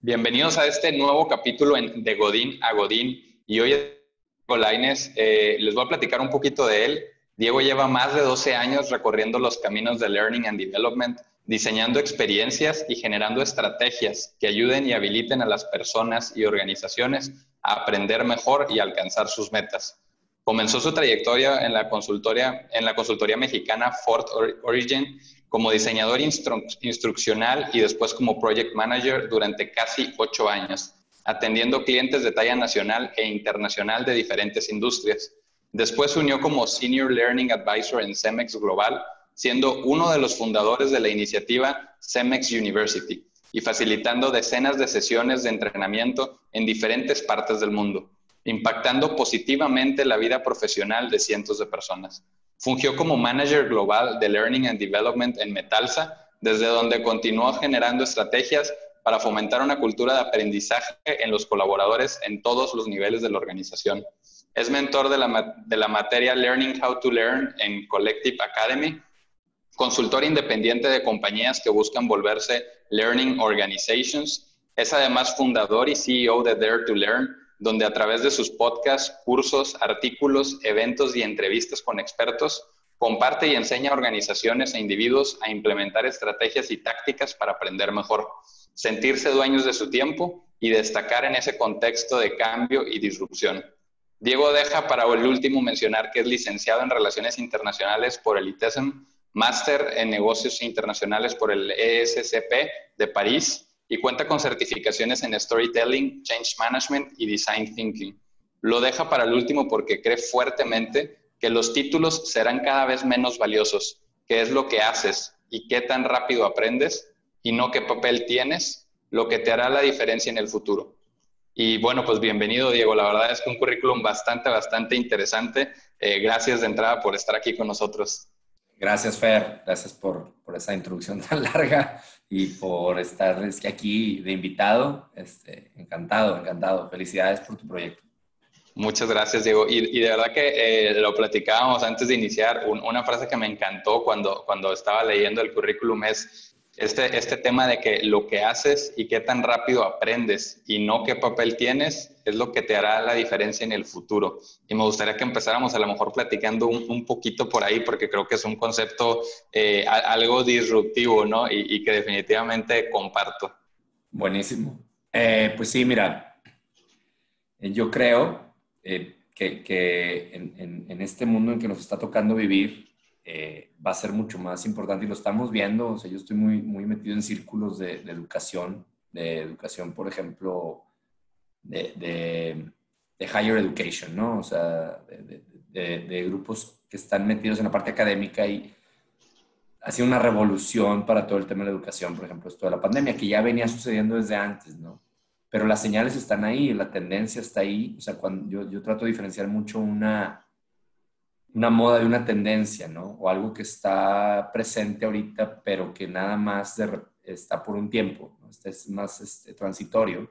Bienvenidos a este nuevo capítulo de Godín a Godín. Y hoy, Diego Lainez, les voy a platicar un poquito de él. Diego lleva más de 12 años recorriendo los caminos de Learning and Development, diseñando experiencias y generando estrategias que ayuden y habiliten a las personas y organizaciones a aprender mejor y alcanzar sus metas. Comenzó su trayectoria en la consultoría mexicana Ford Origin como diseñador instruccional y después como project manager durante casi 8 años, atendiendo clientes de talla nacional e internacional de diferentes industrias. Después se unió como Senior Learning Advisor en Cemex Global, siendo uno de los fundadores de la iniciativa Cemex University y facilitando decenas de sesiones de entrenamiento en diferentes partes del mundo, impactando positivamente la vida profesional de cientos de personas. Fungió como manager global de Learning and Development en Metalsa, desde donde continuó generando estrategias para fomentar una cultura de aprendizaje en los colaboradores en todos los niveles de la organización. Es mentor de la materia Learning How to Learn en Collective Academy, consultor independiente de compañías que buscan volverse Learning Organizations. Es además fundador y CEO de Dare to Learn, donde a través de sus podcasts, cursos, artículos, eventos y entrevistas con expertos, comparte y enseña a organizaciones e individuos a implementar estrategias y tácticas para aprender mejor, sentirse dueños de su tiempo y destacar en ese contexto de cambio y disrupción. Diego deja para el último mencionar que es licenciado en Relaciones Internacionales por el ITESM, máster en Negocios Internacionales por el ESCP de París, y cuenta con certificaciones en Storytelling, Change Management y Design Thinking. Lo deja para el último porque cree fuertemente que los títulos serán cada vez menos valiosos, que es lo que haces y qué tan rápido aprendes, y no qué papel tienes, lo que te hará la diferencia en el futuro. Y bueno, pues bienvenido, Diego. La verdad es que un currículum bastante interesante. Gracias de entrada por estar aquí con nosotros. Gracias, Fer. Gracias por esa introducción tan larga y por estar aquí de invitado. Encantado. Felicidades por tu proyecto. Muchas gracias, Diego. Y de verdad que lo platicábamos antes de iniciar. Una frase que me encantó cuando estaba leyendo el currículum es este tema de que lo que haces y qué tan rápido aprendes y no qué papel tienes es lo que te hará la diferencia en el futuro. Y me gustaría que empezáramos a lo mejor platicando un poquito por ahí, porque creo que es un concepto algo disruptivo, ¿no? Y que definitivamente comparto. Buenísimo. Pues sí, mira, yo creo que en este mundo en que nos está tocando vivir, va a ser mucho más importante y lo estamos viendo. O sea, yo estoy muy metido en círculos de educación, por ejemplo, de higher education, ¿no? O sea, de grupos que están metidos en la parte académica y ha sido una revolución para todo el tema de la educación, por ejemplo, esto de la pandemia, que ya venía sucediendo desde antes, ¿no? Pero las señales están ahí, la tendencia está ahí. O sea, cuando yo trato de diferenciar mucho una moda de una tendencia, ¿no? O algo que está presente ahorita, pero que nada más está por un tiempo, ¿no? Este es más transitorio.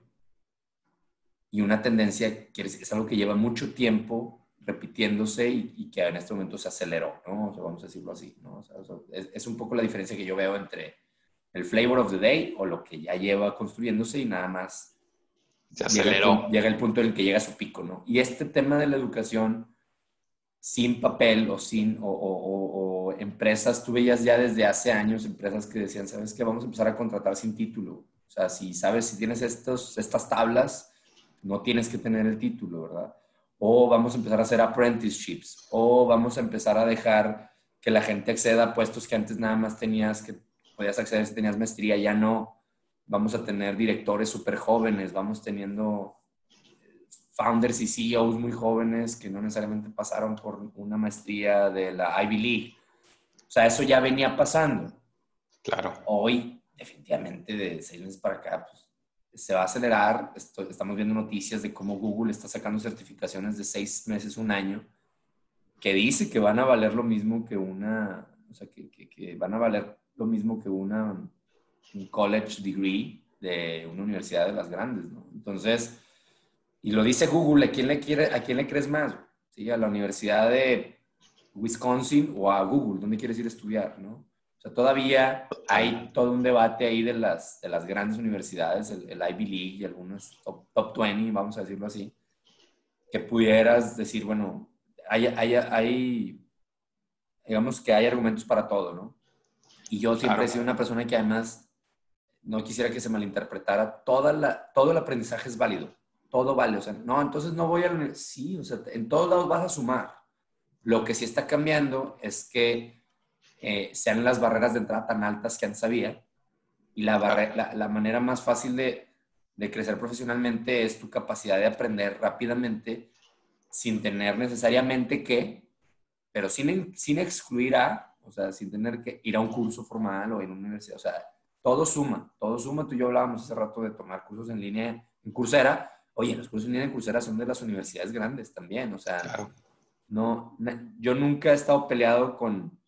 Y una tendencia es algo que lleva mucho tiempo repitiéndose y que en este momento se aceleró, ¿no? O sea, vamos a decirlo así, ¿no? O sea, es un poco la diferencia que yo veo entre el flavor of the day o lo que ya lleva construyéndose y nada más se aceleró. Llega el punto en el que llega a su pico, ¿no? Y este tema de la educación sin papel o empresas, tú veías ya desde hace años empresas que decían, ¿sabes qué? Vamos a empezar a contratar sin título. O sea, si tienes estas tablas, no tienes que tener el título, ¿verdad? O vamos a empezar a hacer apprenticeships, o vamos a empezar a dejar que la gente acceda a puestos que antes nada más podías acceder si tenías maestría, ya no. Vamos a tener directores súper jóvenes, vamos teniendo founders y CEOs muy jóvenes que no necesariamente pasaron por una maestría de la Ivy League. O sea, eso ya venía pasando. Claro. Hoy, definitivamente, de 6 meses para acá, pues, se va a acelerar. Estamos viendo noticias de cómo Google está sacando certificaciones de 6 meses, un año, que dice que van a valer lo mismo que que van a valer lo mismo que un college degree de una universidad de las grandes, ¿no? Entonces, y lo dice Google, ¿a quién le crees más? ¿Sí? ¿A la Universidad de Wisconsin o a Google? ¿Dónde quieres ir a estudiar, no? O sea, todavía hay todo un debate ahí de las grandes universidades, el Ivy League y algunas top 20, vamos a decirlo así, que pudieras decir, bueno, digamos que hay argumentos para todo, ¿no? Y yo siempre he Claro. sido una persona que además no quisiera que se malinterpretara. Todo el aprendizaje es válido. Todo vale. O sea, no, entonces no voy a la universidad. Sí, o sea, en todos lados vas a sumar. Lo que sí está cambiando es que sean las barreras de entrada tan altas que antes había. Y la manera más fácil de crecer profesionalmente es tu capacidad de aprender rápidamente sin tener necesariamente que, pero sin excluir o sea, sin tener que ir a un curso formal o en una universidad. O sea, todo suma, todo suma. Tú y yo hablábamos hace rato de tomar cursos en línea en Coursera. Oye, los cursos en línea en Coursera son de las universidades grandes también. O sea, Claro. no, yo nunca he estado peleado con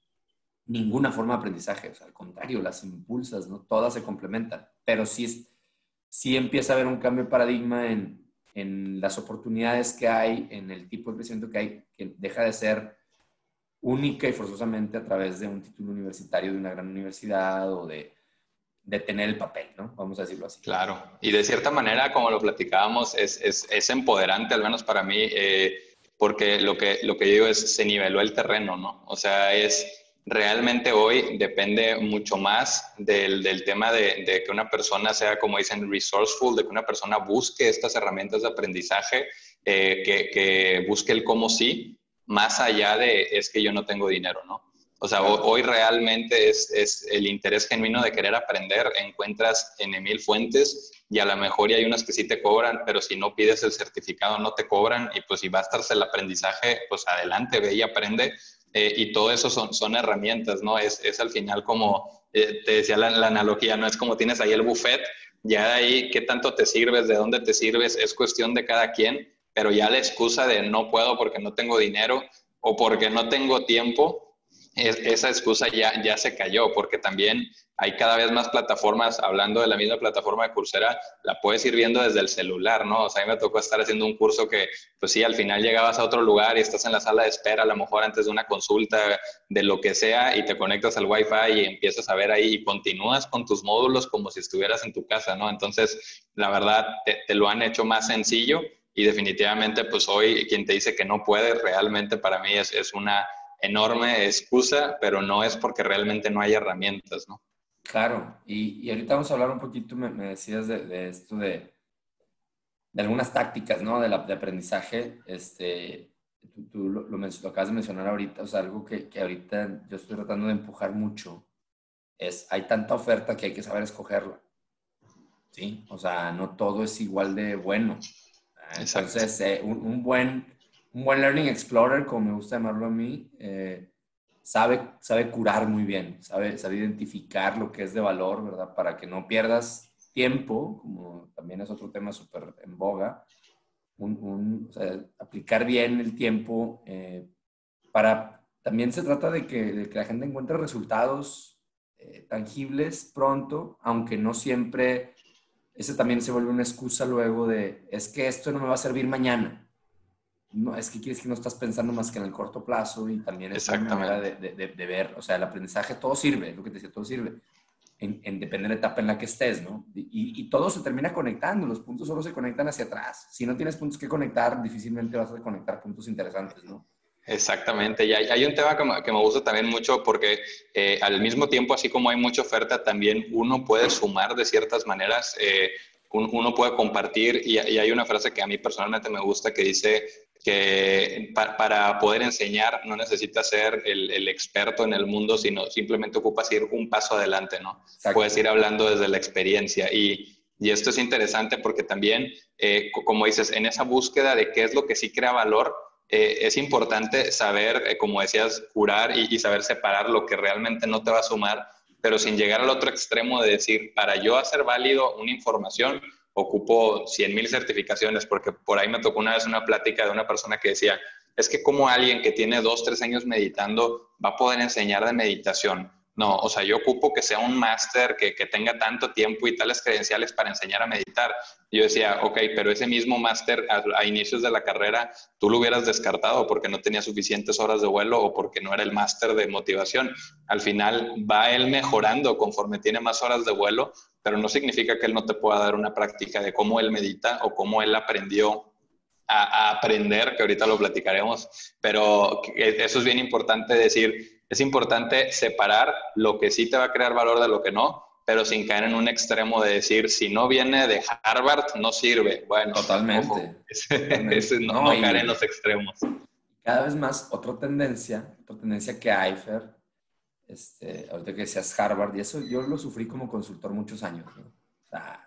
ninguna forma de aprendizaje. O sea, al contrario, las impulsas, ¿no? Todas se complementan. Pero sí empieza a haber un cambio de paradigma en las oportunidades que hay, en el tipo de crecimiento que hay, que deja de ser única y forzosamente a través de un título universitario de una gran universidad o de tener el papel, ¿no? Vamos a decirlo así. Claro, y de cierta manera, como lo platicábamos, es empoderante, al menos para mí, porque lo que yo digo es, se niveló el terreno, ¿no? O sea, realmente hoy depende mucho más del tema de que una persona sea, como dicen, resourceful, de que una persona busque estas herramientas de aprendizaje, que busque el cómo sí, más allá de es que yo no tengo dinero, ¿no? O sea, Claro. hoy realmente es el interés genuino de querer aprender, encuentras en mil fuentes y a lo mejor hay unas que sí te cobran, pero si no pides el certificado no te cobran y pues si va a estarse el aprendizaje, pues adelante, ve y aprende. Y todo eso son herramientas, ¿no? Es al final como, te decía la analogía, ¿no? Es como tienes ahí el buffet, ya de ahí qué tanto te sirves, de dónde te sirves, es cuestión de cada quien, pero ya la excusa de no puedo porque no tengo dinero o porque no tengo tiempo, esa excusa ya se cayó, porque también hay cada vez más plataformas, hablando de la misma plataforma de Coursera, la puedes ir viendo desde el celular, ¿no? O sea, a mí me tocó estar haciendo un curso que, pues sí, al final llegabas a otro lugar y estás en la sala de espera, a lo mejor antes de una consulta, de lo que sea, y te conectas al Wi-Fi y empiezas a ver ahí y continúas con tus módulos como si estuvieras en tu casa, ¿no? Entonces, la verdad, te lo han hecho más sencillo y definitivamente, pues hoy quien te dice que no puede, realmente para mí es una enorme excusa, pero no es porque realmente no hay herramientas, ¿no? Claro, y ahorita vamos a hablar un poquito, me decías de esto de algunas tácticas, ¿no? De aprendizaje. Tú lo acabas de mencionar ahorita, o sea, algo que ahorita yo estoy tratando de empujar mucho es, hay tanta oferta que hay que saber escogerla, ¿sí? O sea, no todo es igual de bueno. Exacto. Entonces, un buen Learning Explorer, como me gusta llamarlo a mí, sabe curar muy bien, sabe identificar lo que es de valor, ¿verdad? Para que no pierdas tiempo, como también es otro tema súper en boga, o sea, aplicar bien el tiempo también se trata de que la gente encuentre resultados tangibles pronto, aunque no siempre, ese también se vuelve una excusa luego es que esto no me va a servir mañana. No, es que quieres que no estás pensando más que en el corto plazo y también es una manera Exactamente. de ver, o sea, el aprendizaje todo sirve, lo que te decía, todo sirve, depende de la etapa en la que estés, ¿no? Y todo se termina conectando, los puntos solo se conectan hacia atrás. Si no tienes puntos que conectar, difícilmente vas a conectar puntos interesantes, ¿no? Exactamente. Y hay un tema que me gusta también mucho porque al mismo tiempo, así como hay mucha oferta, también uno puede sumar de ciertas maneras, uno puede compartir y hay una frase que a mí personalmente me gusta que dice que para poder enseñar no necesitas ser el experto en el mundo, sino simplemente ocupas ir un paso adelante, ¿no? Puedes Exacto. ir hablando desde la experiencia y esto es interesante porque también, como dices, en esa búsqueda de qué es lo que sí crea valor, es importante saber, como decías, curar y saber separar lo que realmente no te va a sumar, pero sin llegar al otro extremo de decir, para yo hacer válido una información, ocupo 100,000 certificaciones, porque por ahí me tocó una vez una plática de una persona que decía, es que como alguien que tiene 2, 3 años meditando va a poder enseñar de meditación. No, o sea, yo ocupo que sea un máster que tenga tanto tiempo y tales credenciales para enseñar a meditar. Y yo decía, ok, pero ese mismo máster a inicios de la carrera tú lo hubieras descartado porque no tenía suficientes horas de vuelo o porque no era el máster de motivación. Al final va él mejorando conforme tiene más horas de vuelo, pero no significa que él no te pueda dar una práctica de cómo él medita o cómo él aprendió a aprender, que ahorita lo platicaremos, pero eso es bien importante decir, es importante separar lo que sí te va a crear valor de lo que no, pero sin caer en un extremo de decir, si no viene de Harvard, no sirve. Bueno, ojo, Totalmente, totalmente. no, No, no caer en y los extremos. cada vez más otra tendencia que hay, Fer, ahorita que decías Harvard, y eso yo lo sufrí como consultor muchos años, ¿no? O sea,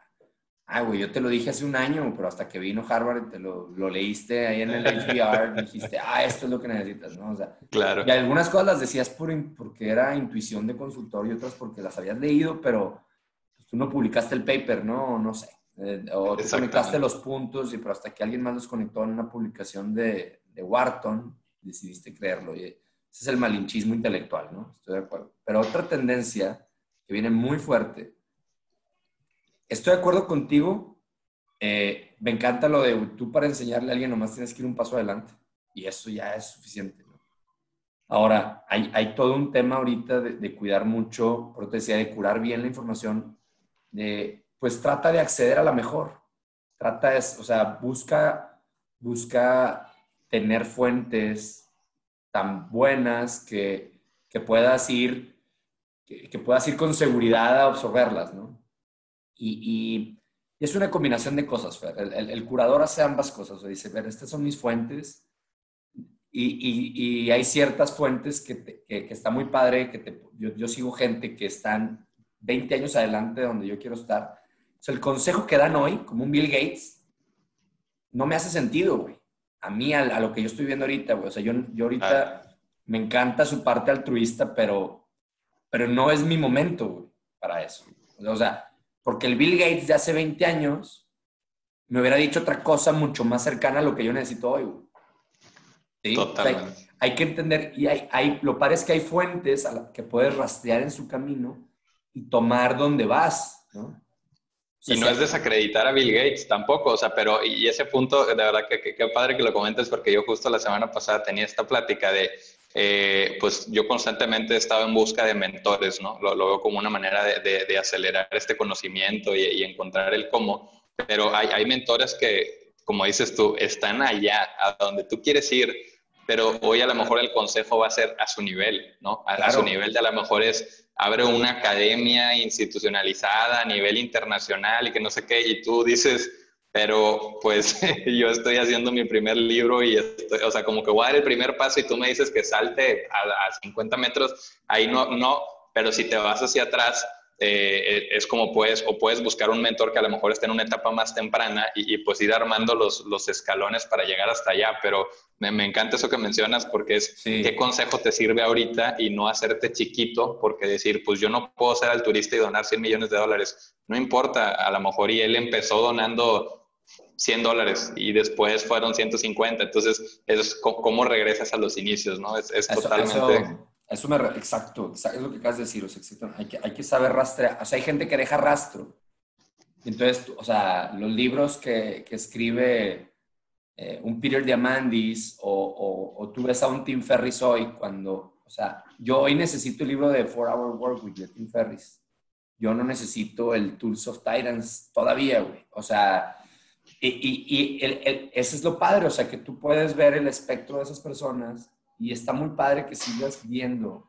güey, yo te lo dije hace un año, pero hasta que vino Harvard y te lo leíste ahí en el HBR, dijiste, esto es lo que necesitas, ¿no? O sea, Claro, y algunas cosas las decías porque era intuición de consultor y otras porque las habías leído, pero pues, tú no publicaste el paper, ¿no? No sé. O tú conectaste exactamente. los puntos, pero hasta que alguien más los conectó en una publicación de Wharton, decidiste creerlo. Y ese es el malinchismo intelectual, ¿no? Estoy de acuerdo. Pero otra tendencia que viene muy fuerte, estoy de acuerdo contigo, me encanta lo de tú para enseñarle a alguien nomás tienes que ir un paso adelante y eso ya es suficiente, ¿no? Ahora, hay todo un tema ahorita de cuidar mucho, por te decía, de curar bien la información, pues trata de acceder a la mejor. O sea, busca tener fuentes tan buenas que puedas ir, que puedas ir con seguridad a absorberlas, ¿no? Y es una combinación de cosas, Fer. El curador hace ambas cosas. O sea, dice, ver, estas son mis fuentes y hay ciertas fuentes que está muy padre, yo sigo gente que están 20 años adelante de donde yo quiero estar. O sea, el consejo que dan hoy, como un Bill Gates, no me hace sentido, güey. A mí, a lo que yo estoy viendo ahorita, güey. O sea, yo Claro. ahorita me encanta su parte altruista, pero no es mi momento, güey, para eso. O sea, porque el Bill Gates de hace 20 años me hubiera dicho otra cosa mucho más cercana a lo que yo necesito hoy, güey. ¿Sí? O sea, Totalmente. hay que entender, y lo padre es que hay fuentes a las que puedes rastrear en su camino y tomar donde vas, ¿no? O sea, Y si no es desacreditar a Bill Gates tampoco, o sea, pero y ese punto, de verdad que qué padre que lo comentes porque yo justo la semana pasada tenía esta plática de, pues yo constantemente he estado en busca de mentores, ¿no? Lo veo como una manera de acelerar este conocimiento y encontrar el cómo, pero hay mentores que, como dices tú, están allá, a donde tú quieres ir, pero hoy a lo mejor el consejo va a ser a su nivel, ¿no? A su claro, nivel de a lo mejor es abre una academia institucionalizada a nivel internacional y que no sé qué, y tú dices, pero pues yo estoy haciendo mi primer libro y estoy, o sea, como que voy a dar el primer paso y tú me dices que salte a 50 metros, ahí no, pero si te vas hacia atrás, es como puedes buscar un mentor que a lo mejor esté en una etapa más temprana y pues ir armando los escalones para llegar hasta allá, pero me encanta eso que mencionas porque es qué sí. consejo te sirve ahorita y no hacerte chiquito porque decir, pues yo no puedo ser altruista y donar 100 millones de dólares. No importa, a lo mejor y él empezó donando $100 y después fueron 150. Entonces, es cómo regresas a los inicios, ¿no? Es totalmente... Exacto, es lo que acabas de decir, o sea, hay que saber rastrear, o sea, hay gente que deja rastro, entonces, o sea, los libros que escribe un Peter Diamandis o tú ves a un Tim Ferriss hoy cuando, o sea, yo hoy necesito el libro de 4 Hour Workweek de Tim Ferriss, yo no necesito el Tools of Titans todavía, güey, o sea, ese es lo padre, o sea, que tú puedes ver el espectro de esas personas y está muy padre que sigas viendo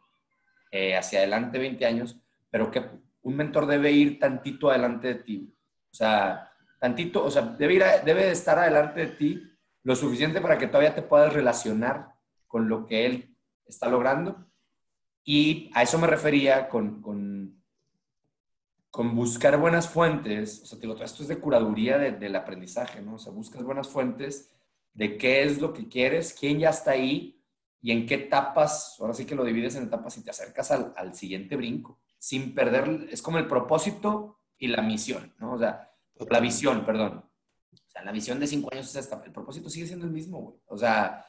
hacia adelante 20 años, pero que un mentor debe ir tantito adelante de ti. O sea, tantito, o sea, debe de estar adelante de ti lo suficiente para que todavía te puedas relacionar con lo que él está logrando. Y a eso me refería con buscar buenas fuentes. O sea, te digo, todo esto es de curaduría del aprendizaje, ¿no? O sea, buscas buenas fuentes de qué es lo que quieres, quién ya está ahí y en qué etapas, ahora sí que lo divides en etapas y te acercas al siguiente brinco, sin perder, es como el propósito y la misión, ¿no? O sea, la Totalmente. visión, perdón. O sea, la visión de 5 años es esta, el propósito sigue siendo el mismo, güey. O sea,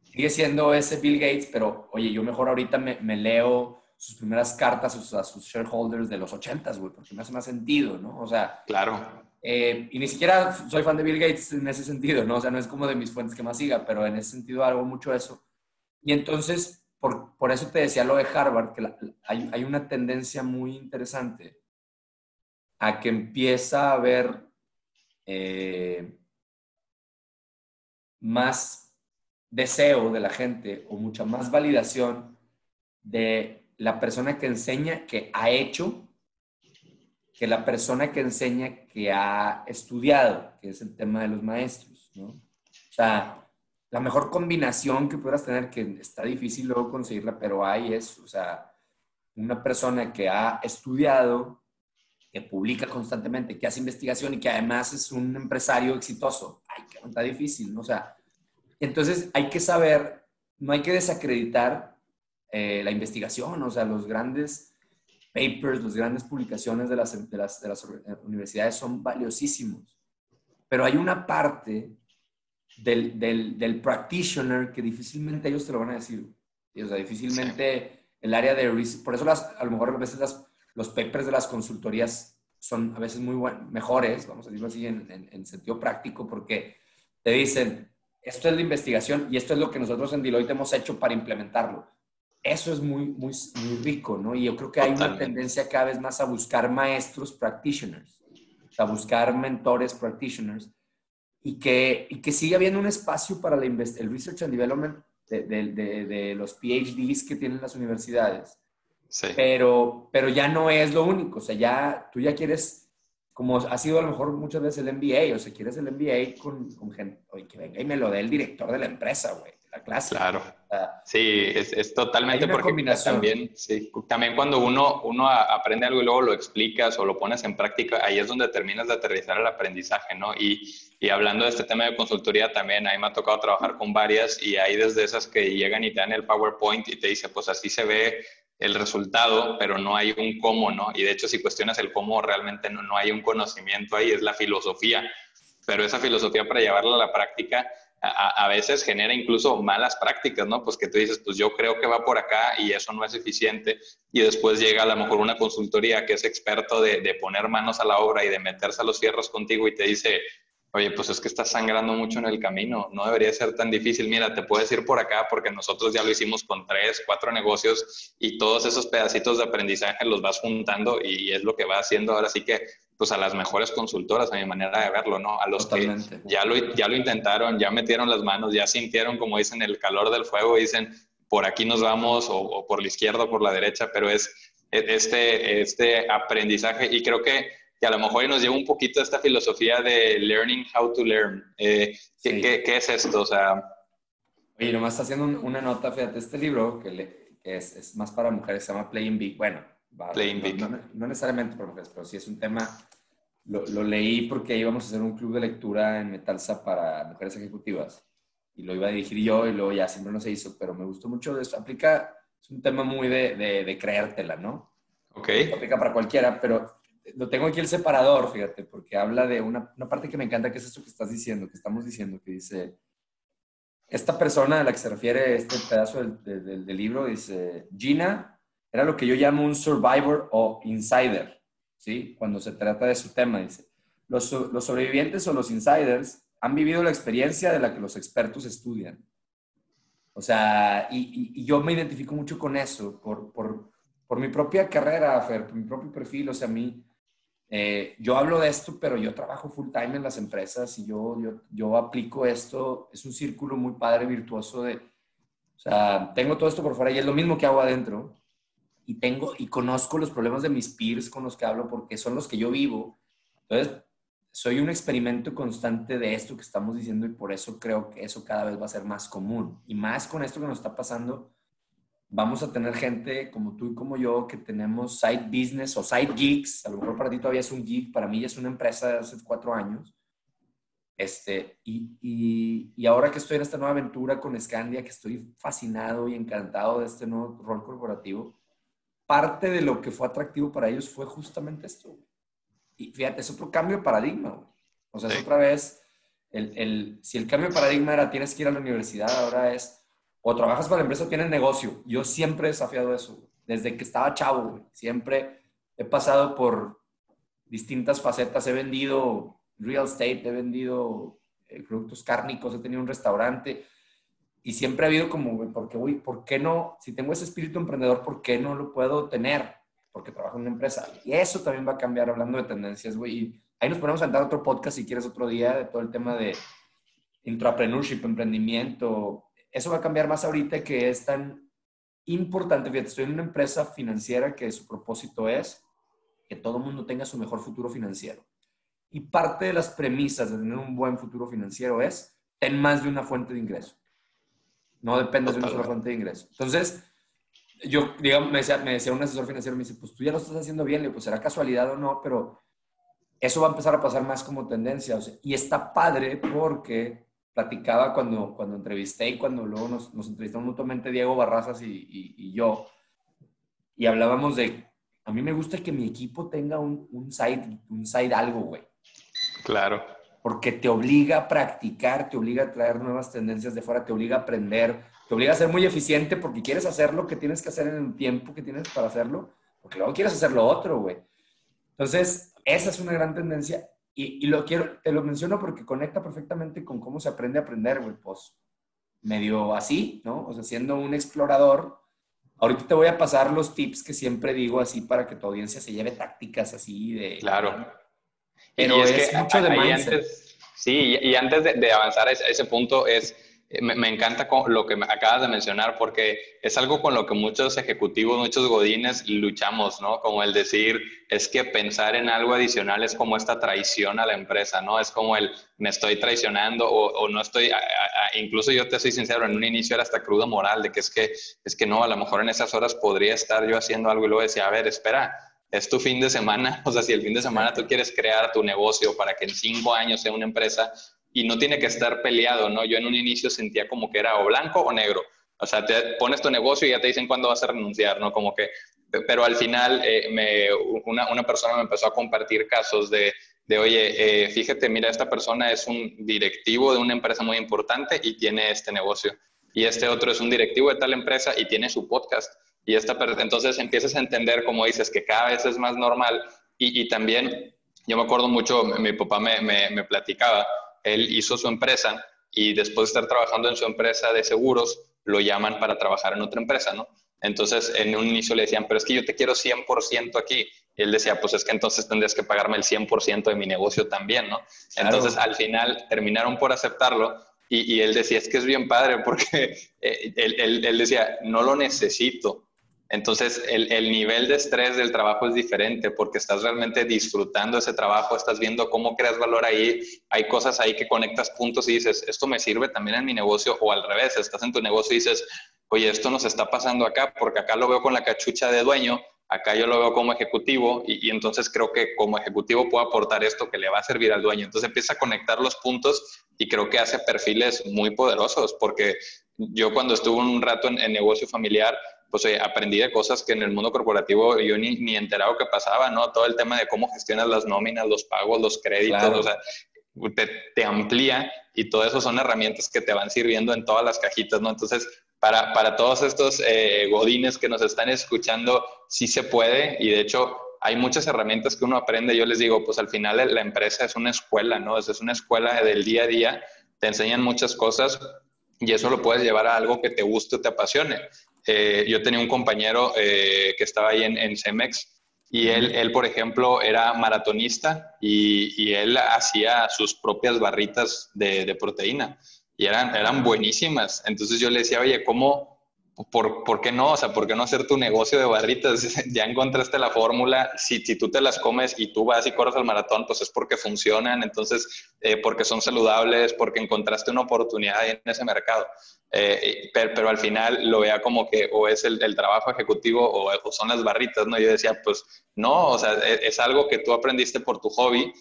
sigue siendo ese Bill Gates, pero oye, yo mejor ahorita me leo sus primeras cartas a sus shareholders de los 80s, güey, porque me hace más sentido, ¿no? O sea, Claro. y ni siquiera soy fan de Bill Gates en ese sentido, ¿no? O sea, no es como de mis fuentes que más siga, pero en ese sentido hago mucho eso. Y entonces, por eso te decía lo de Harvard, que hay una tendencia muy interesante a que empieza a haber más deseo de la gente o mucha más validación de la persona que enseña que ha hecho que la persona que enseña que ha estudiado, que es el tema de los maestros, ¿no? O sea, la mejor combinación que puedas tener, que está difícil luego conseguirla, pero hay es, o sea, una persona que ha estudiado, que publica constantemente, que hace investigación y que además es un empresario exitoso. Ay, que está difícil, ¿no? O sea, entonces hay que saber, no hay que desacreditar la investigación, o sea, los grandes papers, las grandes publicaciones de las universidades son valiosísimos, pero hay una parte del practitioner que difícilmente ellos te lo van a decir. O sea, Sí. difícilmente el área de research, por eso a lo mejor a veces los papers de las consultorías son a veces muy mejores, vamos a decirlo así, en sentido práctico, porque te dicen, esto es la investigación y esto es lo que nosotros en Deloitte hemos hecho para implementarlo. Eso es muy, muy, muy rico, ¿no? Y yo creo que hay una Totalmente. tendencia cada vez más a buscar maestros practitioners, o sea, buscar mentores practitioners, y que sigue habiendo un espacio para el Research and Development de los PhDs que tienen las universidades, Sí. pero ya no es lo único, o sea, tú ya quieres, como ha sido a lo mejor muchas veces el MBA, o sea, quieres el MBA con gente, oye, que venga y me lo dé el director de la empresa, güey, la clásica. Claro. O sea, Sí, es hay totalmente una porque combinación. también, sí, también cuando uno aprende algo y luego lo explicas o lo pones en práctica, ahí es donde terminas de aterrizar el aprendizaje, ¿no? Y hablando de este tema de consultoría también, a mí me ha tocado trabajar con varias y hay desde esas que llegan y te dan el PowerPoint y te dice, pues así se ve el resultado, pero no hay un cómo, ¿no? Y de hecho, si cuestionas el cómo, realmente no hay un conocimiento ahí, es la filosofía, pero esa filosofía para llevarla a la práctica a veces genera incluso malas prácticas, ¿no? Pues que tú dices, pues yo creo que va por acá y eso no es eficiente y después llega a lo mejor una consultoría que es experto de poner manos a la obra y de meterse a los fierros contigo y te dice, oye, pues es que estás sangrando mucho en el camino, no debería ser tan difícil, mira, te puedes ir por acá porque nosotros ya lo hicimos con 3, 4 negocios y todos esos pedacitos de aprendizaje los vas juntando y es lo que va haciendo ahora sí que pues a las mejores consultoras, a mi manera de verlo, ¿no? A los que Totalmente. ya lo intentaron, ya metieron las manos, ya sintieron, como dicen, el calor del fuego, dicen, por aquí nos vamos o por la izquierda o por la derecha, pero es este aprendizaje y creo que a lo mejor nos lleva un poquito esta filosofía de learning how to learn. Sí. ¿Qué es esto? O sea, Oye, nomás está haciendo una nota, fíjate, este libro que es más para mujeres, se llama Playing Big. Bueno, playing no, big. no necesariamente para mujeres, pero sí es un tema. Lo leí porque íbamos a hacer un club de lectura en Metalsa para mujeres ejecutivas y lo iba a dirigir yo y luego ya siempre no se hizo, pero me gustó mucho eso. Es un tema muy de creértela, ¿no? Ok, Esto aplica para cualquiera, pero lo tengo aquí el separador, fíjate, porque habla de una parte que me encanta, que es esto que estás diciendo, que estamos diciendo, que dice, esta persona a la que se refiere este pedazo del libro, dice, Gina era lo que yo llamo un survivor o insider, ¿sí? Cuando se trata de su tema, dice, los sobrevivientes o los insiders han vivido la experiencia de la que los expertos estudian. O sea, y yo me identifico mucho con eso, por mi propia carrera, Fer, por mi propio perfil. O sea, yo hablo de esto, pero yo trabajo full time en las empresas y yo aplico esto. Es un círculo muy padre, virtuoso o sea, tengo todo esto por fuera y es lo mismo que hago adentro. Y conozco los problemas de mis peers con los que hablo porque son los que yo vivo. Entonces, soy un experimento constante de esto que estamos diciendo y por eso creo que eso cada vez va a ser más común. Y más con esto que nos está pasando, vamos a tener gente como tú y como yo que tenemos side business o side gigs. A lo mejor para ti todavía es un gig, para mí ya es una empresa de hace 4 años. Y ahora que estoy en esta nueva aventura con Scandia, que estoy fascinado y encantado de este nuevo rol corporativo, parte de lo que fue atractivo para ellos fue justamente esto. Y fíjate, es otro cambio de paradigma, güey. O sea, sí, es otra vez, si el cambio de paradigma era tienes que ir a la universidad, ahora es o trabajas para la empresa o tienes negocio. Yo siempre he desafiado eso, güey. desde que estaba chavo, güey. Siempre he pasado por distintas facetas. He vendido real estate, he vendido productos cárnicos, he tenido un restaurante y siempre ha habido como, güey, porque, güey, ¿por qué no? Si tengo ese espíritu emprendedor, ¿por qué no lo puedo tener? Porque trabajo en una empresa. Y eso también va a cambiar hablando de tendencias, güey. Y ahí nos ponemos a dar otro podcast si quieres otro día de todo el tema de intrapreneurship, emprendimiento. Eso va a cambiar más ahorita que es tan importante. Fíjate, estoy en una empresa financiera que su propósito es que todo el mundo tenga su mejor futuro financiero. Y parte de las premisas de tener un buen futuro financiero es ten más de una fuente de ingreso. No dependes de una sola fuente de ingreso. Entonces, yo, digamos, me decía un asesor financiero, me dice, pues tú ya lo estás haciendo bien. Le digo, pues será casualidad o no, pero eso va a empezar a pasar más como tendencia. O sea, y está padre porque platicaba cuando entrevisté y cuando luego nos entrevistamos mutuamente Diego Barrazas y yo, y hablábamos de, a mí me gusta que mi equipo tenga un side algo, güey. Claro. Porque te obliga a practicar, te obliga a traer nuevas tendencias de fuera, te obliga a aprender, te obliga a ser muy eficiente porque quieres hacer lo que tienes que hacer en el tiempo que tienes para hacerlo, porque luego quieres hacer lo otro, güey. Entonces, esa es una gran tendencia y te lo menciono porque conecta perfectamente con cómo se aprende a aprender, güey. Pues medio así, ¿no? O sea, siendo un explorador, ahorita te voy a pasar los tips que siempre digo así para que tu audiencia se lleve tácticas así de... Claro. Y Pero es que es mucho de ahí mindset. antes, sí, y antes de avanzar a ese punto me encanta lo que acabas de mencionar porque es algo con lo que muchos ejecutivos, muchos godines luchamos, ¿no? Como el decir, es que pensar en algo adicional es como esta traición a la empresa, ¿no? Es como me estoy traicionando o no estoy, incluso yo te soy sincero, en un inicio era hasta cruda moral de que es que no, a lo mejor en esas horas podría estar yo haciendo algo y luego decía, a ver, espera, es tu fin de semana, o sea, si el fin de semana tú quieres crear tu negocio para que en 5 años sea una empresa y no tiene que estar peleado, ¿no? Yo en un inicio sentía como que era o blanco o negro, o sea, te pones tu negocio y ya te dicen cuándo vas a renunciar, ¿no? Como que, pero al final una persona me empezó a compartir casos oye, fíjate, mira, esta persona es un directivo de una empresa muy importante y tiene este negocio. Y este otro es un directivo de tal empresa y tiene su podcast. Y entonces empiezas a entender, como dices, que cada vez es más normal. Y también, yo me acuerdo mucho, mi papá me platicaba, él hizo su empresa y después de estar trabajando en su empresa de seguros, lo llaman para trabajar en otra empresa, ¿no? Entonces, en un inicio le decían, pero es que yo te quiero 100% aquí. Y él decía, pues es que entonces tendrías que pagarme el 100% de mi negocio también, ¿no? Claro. Entonces, al final, terminaron por aceptarlo y él decía, es que es bien padre porque él decía, no lo necesito. Entonces, el nivel de estrés del trabajo es diferente porque estás realmente disfrutando ese trabajo, estás viendo cómo creas valor ahí, hay cosas ahí que conectas puntos y dices, esto me sirve también en mi negocio, o al revés, estás en tu negocio y dices, oye, esto nos está pasando acá porque acá lo veo con la cachucha de dueño, acá yo lo veo como ejecutivo y entonces creo que como ejecutivo puedo aportar esto que le va a servir al dueño. Entonces empieza a conectar los puntos y creo que hace perfiles muy poderosos porque yo cuando estuve un rato en negocio familiar, pues aprendí de cosas que en el mundo corporativo yo ni enterado que pasaba, ¿no? Todo el tema de cómo gestionas las nóminas, los pagos, los créditos, Claro. O sea, te amplía y todo eso son herramientas que te van sirviendo en todas las cajitas, ¿no? Entonces, para todos estos godines que nos están escuchando, sí se puede y de hecho hay muchas herramientas que uno aprende. Yo les digo, pues al final la empresa es una escuela, ¿no? Es una escuela del día a día, te enseñan muchas cosas y eso lo puedes llevar a algo que te guste o te apasione. Yo tenía un compañero que estaba ahí en Cemex y él, por ejemplo, era maratonista y él hacía sus propias barritas de proteína y eran buenísimas. Entonces yo le decía, oye, ¿por qué no? O sea, ¿por qué no hacer tu negocio de barritas? Ya encontraste la fórmula. Si tú te las comes y tú vas y corres al maratón, pues es porque funcionan. Entonces, porque son saludables, porque encontraste una oportunidad en ese mercado. Pero al final lo veía como que o es el trabajo ejecutivo o son las barritas, ¿no? Yo decía, pues no, o sea, es algo que tú aprendiste por tu hobby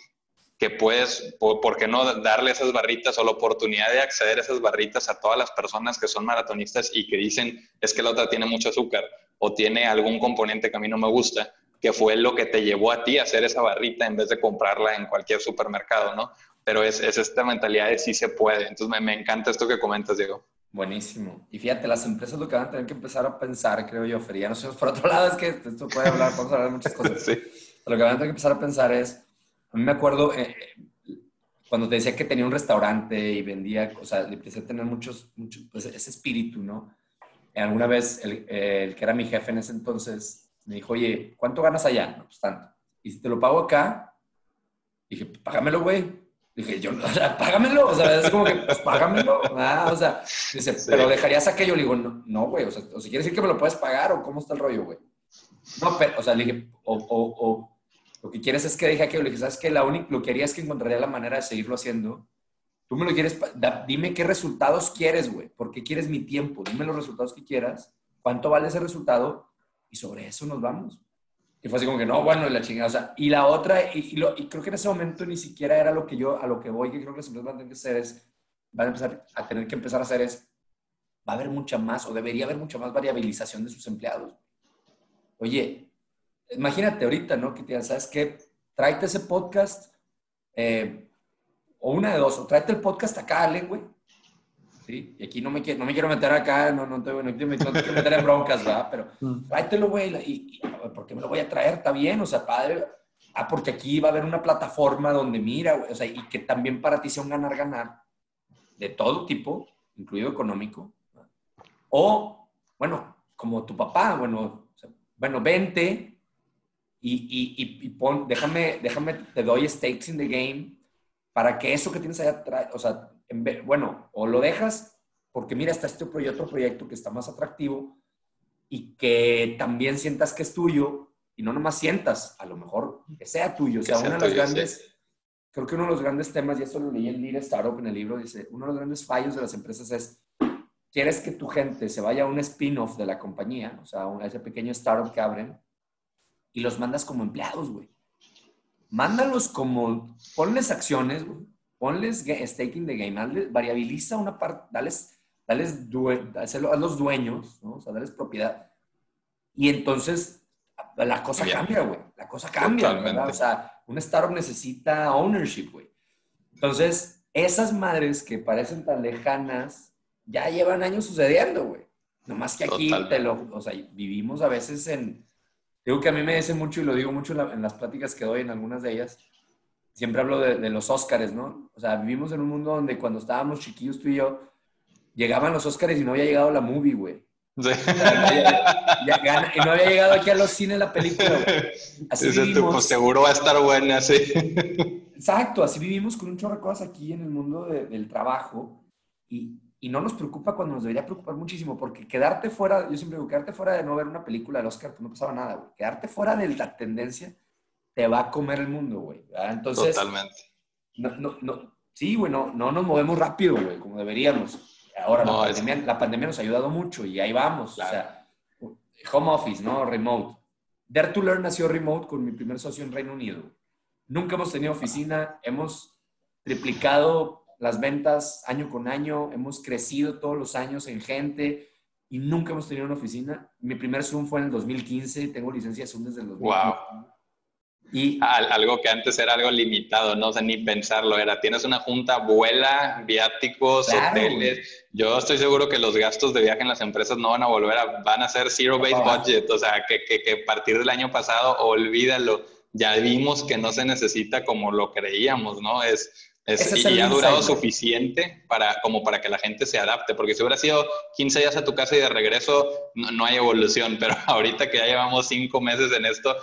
que puedes, ¿por qué no darle esas barritas o la oportunidad de acceder a esas barritas a todas las personas que son maratonistas y que dicen, es que la otra tiene mucho azúcar o tiene algún componente que a mí no me gusta, que fue lo que te llevó a ti a hacer esa barrita en vez de comprarla en cualquier supermercado, ¿no? Pero es esta mentalidad de sí se puede. Entonces me encanta esto que comentas, Diego. Buenísimo. Y fíjate, las empresas lo que van a tener que empezar a pensar, creo yo, Fer, ya no sé, por otro lado, es que esto puede hablar, vamos a hablar de muchas cosas. Sí. Lo que van a tener que empezar a pensar es, a mí me acuerdo cuando te decía que tenía un restaurante y vendía, o sea, empecé a tener pues, ese espíritu, ¿no? Alguna vez el que era mi jefe en ese entonces me dijo, oye, ¿cuánto ganas allá? No, pues tanto. Y si te lo pago acá, dije, pues, págamelo, güey. Dije, yo, o sea, págamelo. O sea, es como que, pues págamelo. O sea, dice, Sí. pero dejarías aquello. Le digo, no, güey. O sea, o si quieres decir que me lo puedes pagar o cómo está el rollo, güey. No, pero, o sea, le dije, o lo que quieres es que deje aquello. Le dije, ¿sabes qué? Lo que haría es que encontraría la manera de seguirlo haciendo. Tú me lo quieres, dime qué resultados quieres, güey. ¿Por qué quieres mi tiempo? Dime los resultados que quieras. ¿Cuánto vale ese resultado? Y sobre eso nos vamos. Y fue así como que, no, bueno, y la chingada, o sea, y la otra, y creo que en ese momento ni siquiera era lo que yo, a lo que voy, que creo que las empresas van a tener que hacer van a empezar a tener que empezar a hacer va a haber mucha más, o debería haber mucha más variabilización de sus empleados. Oye, imagínate ahorita, ¿no? Que te digan, ¿sabes qué? Tráete ese podcast, o una de dos, o tráete el podcast acá, Ale, güey. ¿Sí? Y aquí no me quiero meter acá, no te quiero meter en broncas, ¿verdad? Pero tráetelo, güey, ¿por qué me lo voy a traer? Está bien, o sea, padre. Porque aquí va a haber una plataforma donde mira, güey, o sea, y que también para ti sea un ganar-ganar de todo tipo, incluido económico. ¿Verdad? O, bueno, como tu papá, bueno, o sea, bueno, vente y déjame, te doy stakes in the game para que eso que tienes allá, o sea, bueno, o lo dejas porque mira, está este otro proyecto que está más atractivo y que también sientas que es tuyo y no nomás sientas, a lo mejor que sea tuyo. O Que sea, sea tuyo, sí. creo que uno de los grandes temas, y esto lo leí en Lean Startup en el libro, dice, uno de los grandes fallos de las empresas es, quieres que tu gente se vaya a un spin-off de la compañía, o sea, a ese pequeño startup que abren, y los mandas como empleados, güey. Mándalos como, ponles acciones, güey. Ponles stake in the game, variabiliza una parte, hazlos dueños, ¿no? O sea, dales propiedad. Y entonces la cosa Bien. cambia, güey. La cosa cambia, Totalmente. ¿verdad? O sea, un startup necesita ownership, güey. Entonces, esas madres que parecen tan lejanas ya llevan años sucediendo, güey. Nomás que aquí o sea, vivimos a veces digo que a mí me dice mucho y lo digo mucho en las pláticas que doy en algunas de ellas. Siempre hablo de los Óscares, ¿no? O sea, vivimos en un mundo donde cuando estábamos chiquillos tú y yo, llegaban los Óscares y no había llegado la movie, güey. Sí. O sea, y no había llegado aquí a los cines la película, güey. Así vivimos. Pues seguro va a estar buena, sí. Exacto, así vivimos con un chorro de cosas aquí en el mundo del trabajo y no nos preocupa cuando nos debería preocupar muchísimo, porque quedarte fuera, yo siempre digo, quedarte fuera de no ver una película del Oscar, pues no pasaba nada, güey. Quedarte fuera de la tendencia te va a comer el mundo, güey. Entonces, Totalmente. sí, güey, no nos movemos rápido, güey, como deberíamos. Ahora, No, la pandemia nos ha ayudado mucho y ahí vamos. Claro. O sea, home office, ¿no? Remote. Dare to Learn nació remote con mi primer socio en Reino Unido. Nunca hemos tenido oficina, hemos triplicado las ventas año con año, hemos crecido todos los años en gente y nunca hemos tenido una oficina. Mi primer Zoom fue en el 2015, tengo licencia de Zoom desde el 2015. Wow. Algo que antes era algo limitado, no sé ni pensarlo, tienes una junta, vuela, viáticos, claro, hoteles. Güey. Yo estoy seguro que los gastos de viaje en las empresas no van a van a ser zero-based budget, o sea, que a partir del año pasado, olvídalo, ya vimos que no se necesita como lo creíamos, ¿no? Y ha durado suficiente como para que la gente se adapte, porque si hubiera sido 15 días a tu casa y de regreso, no hay evolución, pero ahorita que ya llevamos 5 meses en esto,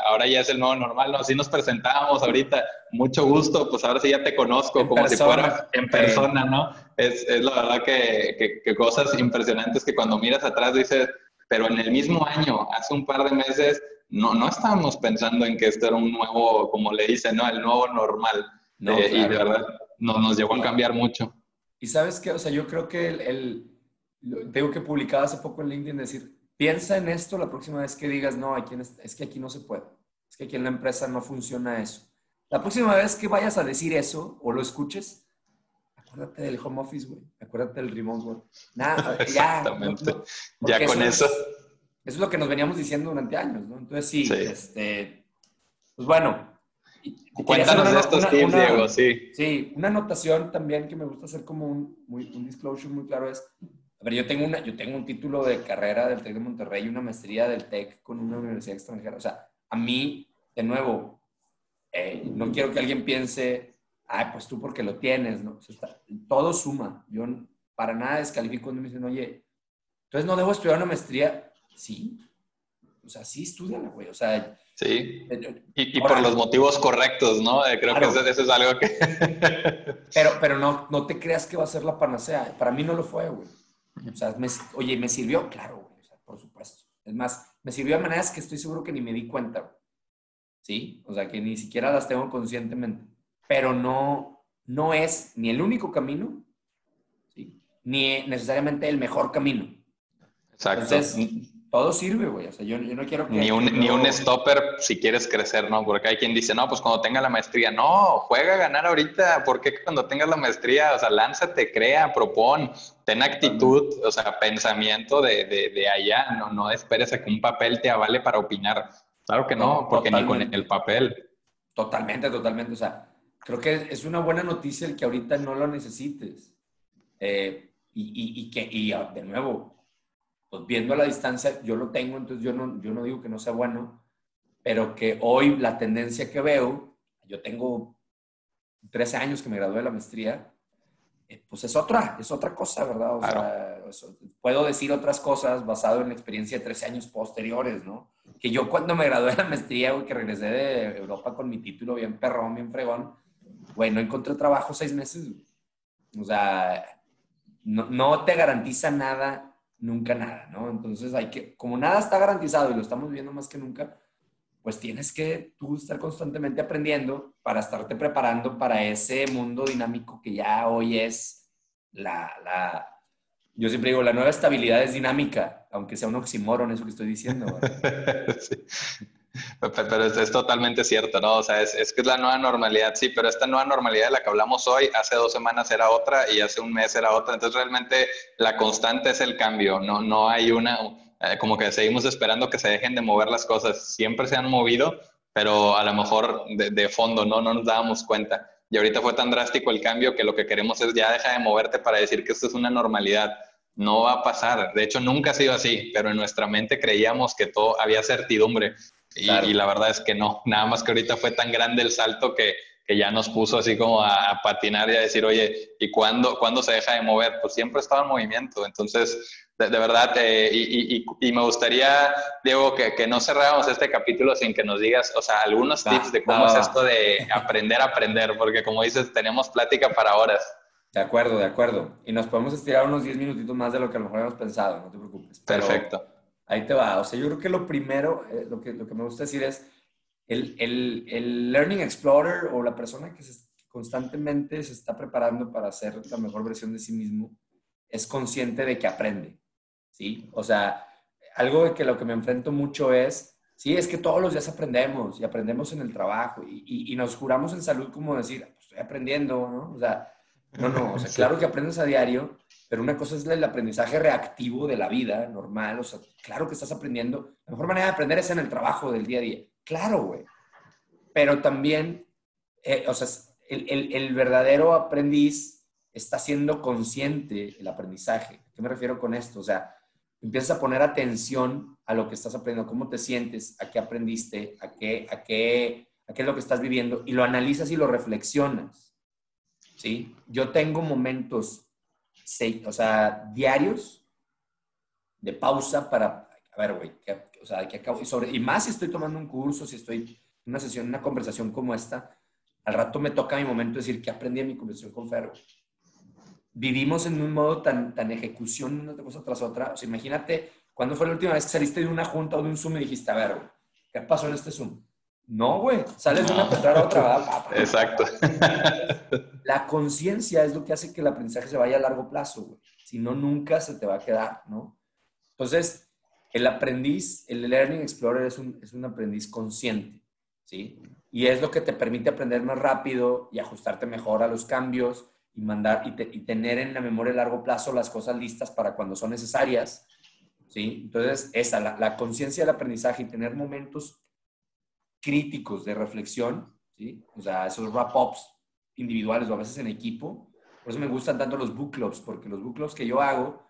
ahora ya es el nuevo normal, ¿no? Así nos presentábamos ahorita, mucho gusto, pues ahora sí ya te conozco, como si fuera en persona, ¿no? Es la verdad que cosas impresionantes que cuando miras atrás dices, pero en el mismo año, hace un par de meses, no estábamos pensando en que esto era un nuevo, como le dicen, ¿no? El nuevo normal. No, claro. Y de verdad nos llegó a cambiar mucho. Y sabes qué, o sea, yo creo que tengo que publicaba hace poco en LinkedIn decir, piensa en esto la próxima vez que digas, no, es que aquí no se puede, es que aquí en la empresa no funciona eso. La próxima vez que vayas a decir eso o lo escuches, acuérdate del home office, güey, acuérdate del remote work. Nada, exactamente. Ya con eso. Eso es lo que nos veníamos diciendo durante años, ¿no? Entonces sí. Pues bueno. Quería hacer Cuéntanos de estos tips, Diego, sí. sí, una anotación también que me gusta hacer como un disclosure muy claro es, a ver, yo tengo un título de carrera del TEC de Monterrey y una maestría del TEC con una universidad extranjera. O sea, a mí, de nuevo, no quiero que alguien piense, ah, pues tú porque lo tienes, ¿no? O sea, todo suma. Yo para nada descalifico cuando me dicen, oye, entonces no debo estudiar una maestría. Sí, o sea, sí, estudiala, güey. O sea, Sí, y por los ahora, motivos correctos, ¿no? Creo que claro, eso es algo que... pero no te creas que va a ser la panacea. Para mí no lo fue, güey. O sea, oye, ¿me sirvió? Claro, güey. O sea, por supuesto. Es más, me sirvió de maneras que estoy seguro que ni me di cuenta, güey. ¿Sí? O sea, que ni siquiera las tengo conscientemente. Pero no es ni el único camino, ¿sí? Ni necesariamente el mejor camino. Exacto. Entonces, todo sirve, güey. O sea, yo no quiero que Ni un luego... stopper si quieres crecer, ¿no? Porque hay quien dice, no, pues cuando tenga la maestría, no, juega a ganar ahorita, porque cuando tengas la maestría, o sea, lánzate, crea, propón, ten Totalmente. actitud, o sea, pensamiento de allá, no esperes a que un papel te avale para opinar. Claro que no, porque ni con el Totalmente. papel. Totalmente, totalmente. O sea, creo que es una buena noticia el que ahorita no lo necesites. De nuevo, pues viendo a la distancia, yo lo tengo, entonces yo no digo que no sea bueno, pero que hoy la tendencia que veo, yo tengo 13 años que me gradué de la maestría, pues es otra cosa, ¿verdad? O Claro. sea, puedo decir otras cosas basado en la experiencia de 13 años posteriores, ¿no? Que yo cuando me gradué de la maestría, güey, que regresé de Europa con mi título bien perrón, bien fregón, güey, no encontré trabajo 6 meses, güey. O sea, no te garantiza nada, nunca nada, ¿no? Entonces hay que, como nada está garantizado y lo estamos viendo más que nunca, pues tienes que tú estar constantemente aprendiendo para estarte preparando para ese mundo dinámico que ya hoy es yo siempre digo, la nueva estabilidad es dinámica, aunque sea un oxímoron eso que estoy diciendo, ¿verdad? Sí. Pero es totalmente cierto, ¿no? O sea, es que es la nueva normalidad, sí, pero esta nueva normalidad de la que hablamos hoy, hace 2 semanas era otra y hace un mes era otra. Entonces, realmente la constante es el cambio, no hay como que seguimos esperando que se dejen de mover las cosas. Siempre se han movido, pero a lo mejor de fondo, no nos dábamos cuenta. Y ahorita fue tan drástico el cambio que lo que queremos es ya deja de moverte para decir que esto es una normalidad. No va a pasar. De hecho, nunca ha sido así, pero en nuestra mente creíamos que todo había certidumbre. Y Claro. la verdad es que no, nada más que ahorita fue tan grande el salto que ya nos puso así como a patinar y a decir, oye, ¿y cuándo se deja de mover? Pues siempre estaba en movimiento. Entonces, de verdad, y me gustaría, Diego, que no cerráramos este capítulo sin que nos digas, o sea, algunos Va, tips de va, cómo va, es va. esto de aprender a aprender, porque como dices, tenemos plática para horas. De acuerdo, de acuerdo. Y nos podemos estirar unos 10 minutitos más de lo que a lo mejor habíamos pensado, no te preocupes. Pero Perfecto. ahí te va. O sea, yo creo que lo primero, lo que me gusta decir es el Learning Explorer o la persona que constantemente se está preparando para ser la mejor versión de sí mismo, es consciente de que aprende, ¿sí? O sea, algo de que lo que me enfrento mucho es, sí, es que todos los días aprendemos y aprendemos en el trabajo y nos juramos en salud como decir, pues estoy aprendiendo, ¿no? O sea, no, o sea, Sí. claro que aprendes a diario, pero una cosa es el aprendizaje reactivo de la vida normal, o sea, claro que estás aprendiendo. La mejor manera de aprender es en el trabajo del día a día. Claro, güey. Pero también, o sea, el verdadero aprendiz está siendo consciente del aprendizaje. ¿A qué me refiero con esto? O sea, empiezas a poner atención a lo que estás aprendiendo, cómo te sientes, a qué aprendiste, a qué es lo que estás viviendo, y lo analizas y lo reflexionas. ¿Sí? Yo tengo momentos, sí, o sea, diarios de pausa para, a ver, güey, o sea, que acabo, y más si estoy tomando un curso, si estoy en una sesión, una conversación como esta, al rato me toca mi momento de decir, ¿qué aprendí en mi conversación con Fer? Vivimos en un modo tan ejecución una cosa tras otra. O sea, imagínate, ¿cuándo fue la última vez que saliste de una junta o de un Zoom y dijiste, a ver, güey, ¿qué pasó en este Zoom? No, güey, sales de una No. para entrar a otra, ¿verdad? Exacto. Entonces, la conciencia es lo que hace que el aprendizaje se vaya a largo plazo, güey. Si no, nunca se te va a quedar, ¿no? Entonces, el aprendiz, el Learning Explorer es un aprendiz consciente, ¿sí? Y es lo que te permite aprender más rápido y ajustarte mejor a los cambios y y tener en la memoria a largo plazo las cosas listas para cuando son necesarias, ¿sí? Entonces, la conciencia del aprendizaje y tener momentos críticos de reflexión, ¿sí? O sea, esos wrap-ups individuales o a veces en equipo. Por eso me gustan tanto los book clubs, porque los book clubs que yo hago,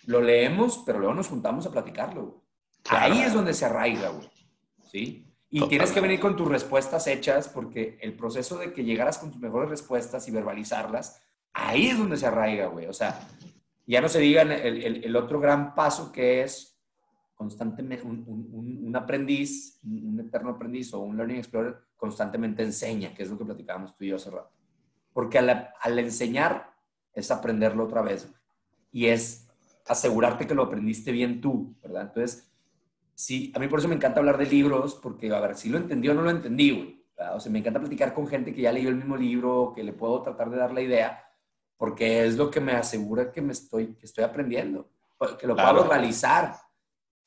lo leemos, pero luego nos juntamos a platicarlo, güey. Claro, Ahí es donde se arraiga, güey, ¿sí? Y tienes que venir totalmente. con tus respuestas hechas, porque el proceso de que llegaras con tus mejores respuestas y verbalizarlas, ahí es donde se arraiga, güey. O sea, ya no se diga el otro gran paso que es constantemente un aprendiz, un eterno aprendiz o un learning explorer constantemente enseña, que es lo que platicábamos tú y yo hace rato. Porque al enseñar es aprenderlo otra vez y es asegurarte que lo aprendiste bien tú, ¿verdad? Entonces, sí, a mí por eso me encanta hablar de libros, porque a ver, si lo entendí o no lo entendí, güey. ¿Verdad? O sea, me encanta platicar con gente que ya leyó el mismo libro, que le puedo tratar de dar la idea, porque es lo que me asegura que que estoy aprendiendo, que lo puedo Claro. verbalizar,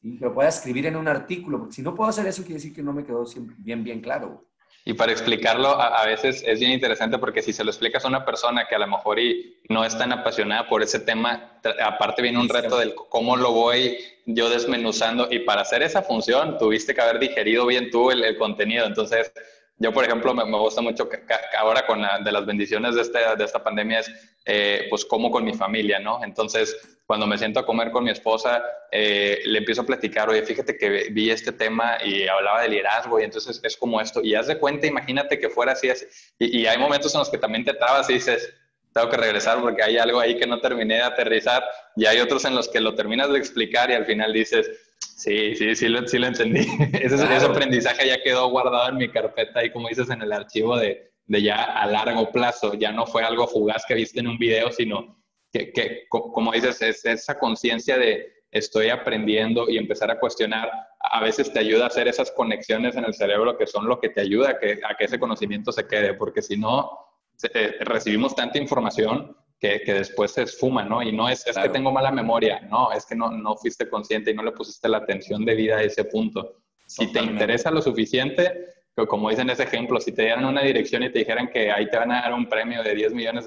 ¿sí? Que lo pueda escribir en un artículo, porque si no puedo hacer eso, quiere decir que no me quedó bien claro, güey. Y para explicarlo, a veces es bien interesante porque si se lo explicas a una persona que a lo mejor y no es tan apasionada por ese tema, aparte viene un Sí, reto cierto. del cómo lo voy yo desmenuzando. Y para hacer esa función tuviste que haber digerido bien tú el contenido. Entonces, yo, por ejemplo, me gusta mucho que ahora con de las bendiciones de esta pandemia es, pues, como con mi familia, ¿no? Entonces, cuando me siento a comer con mi esposa, le empiezo a platicar, oye, fíjate que vi este tema y hablaba de liderazgo y entonces es como esto. Y haz de cuenta, imagínate que fuera así. Y hay momentos en los que también te trabas y dices, tengo que regresar porque hay algo ahí que no terminé de aterrizar. Y hay otros en los que lo terminas de explicar y al final dices, sí lo entendí. Ese Claro, aprendizaje ya quedó guardado en mi carpeta y como dices, en el archivo de ya a largo plazo. Ya no fue algo fugaz que viste en un video, sino que como dices, es esa conciencia de estoy aprendiendo y empezar a cuestionar, a veces te ayuda a hacer esas conexiones en el cerebro que son lo que te ayuda a que ese conocimiento se quede, porque si no, recibimos tanta información que después se esfuma, ¿no? Y no es que claro, tengo mala memoria, no, es que no fuiste consciente y no le pusiste la atención debida a ese punto. Si te totalmente. interesa lo suficiente, como dicen ese ejemplo, si te dieran una dirección y te dijeran que ahí te van a dar un premio de $10 millones,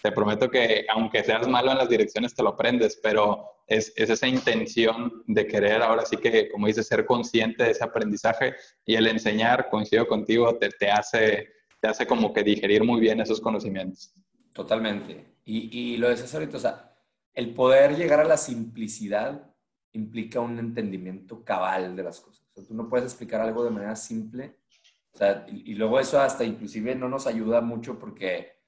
te prometo que aunque seas malo en las direcciones te lo aprendes, pero es esa intención de querer ahora sí que, como dices, ser consciente de ese aprendizaje y el enseñar, coincido contigo, te hace como que digerir muy bien esos conocimientos. Totalmente. Y lo decías ahorita, o sea, el poder llegar a la simplicidad implica un entendimiento cabal de las cosas. O sea, tú no puedes explicar algo de manera simple. O sea, y luego eso hasta inclusive no nos ayuda mucho porque,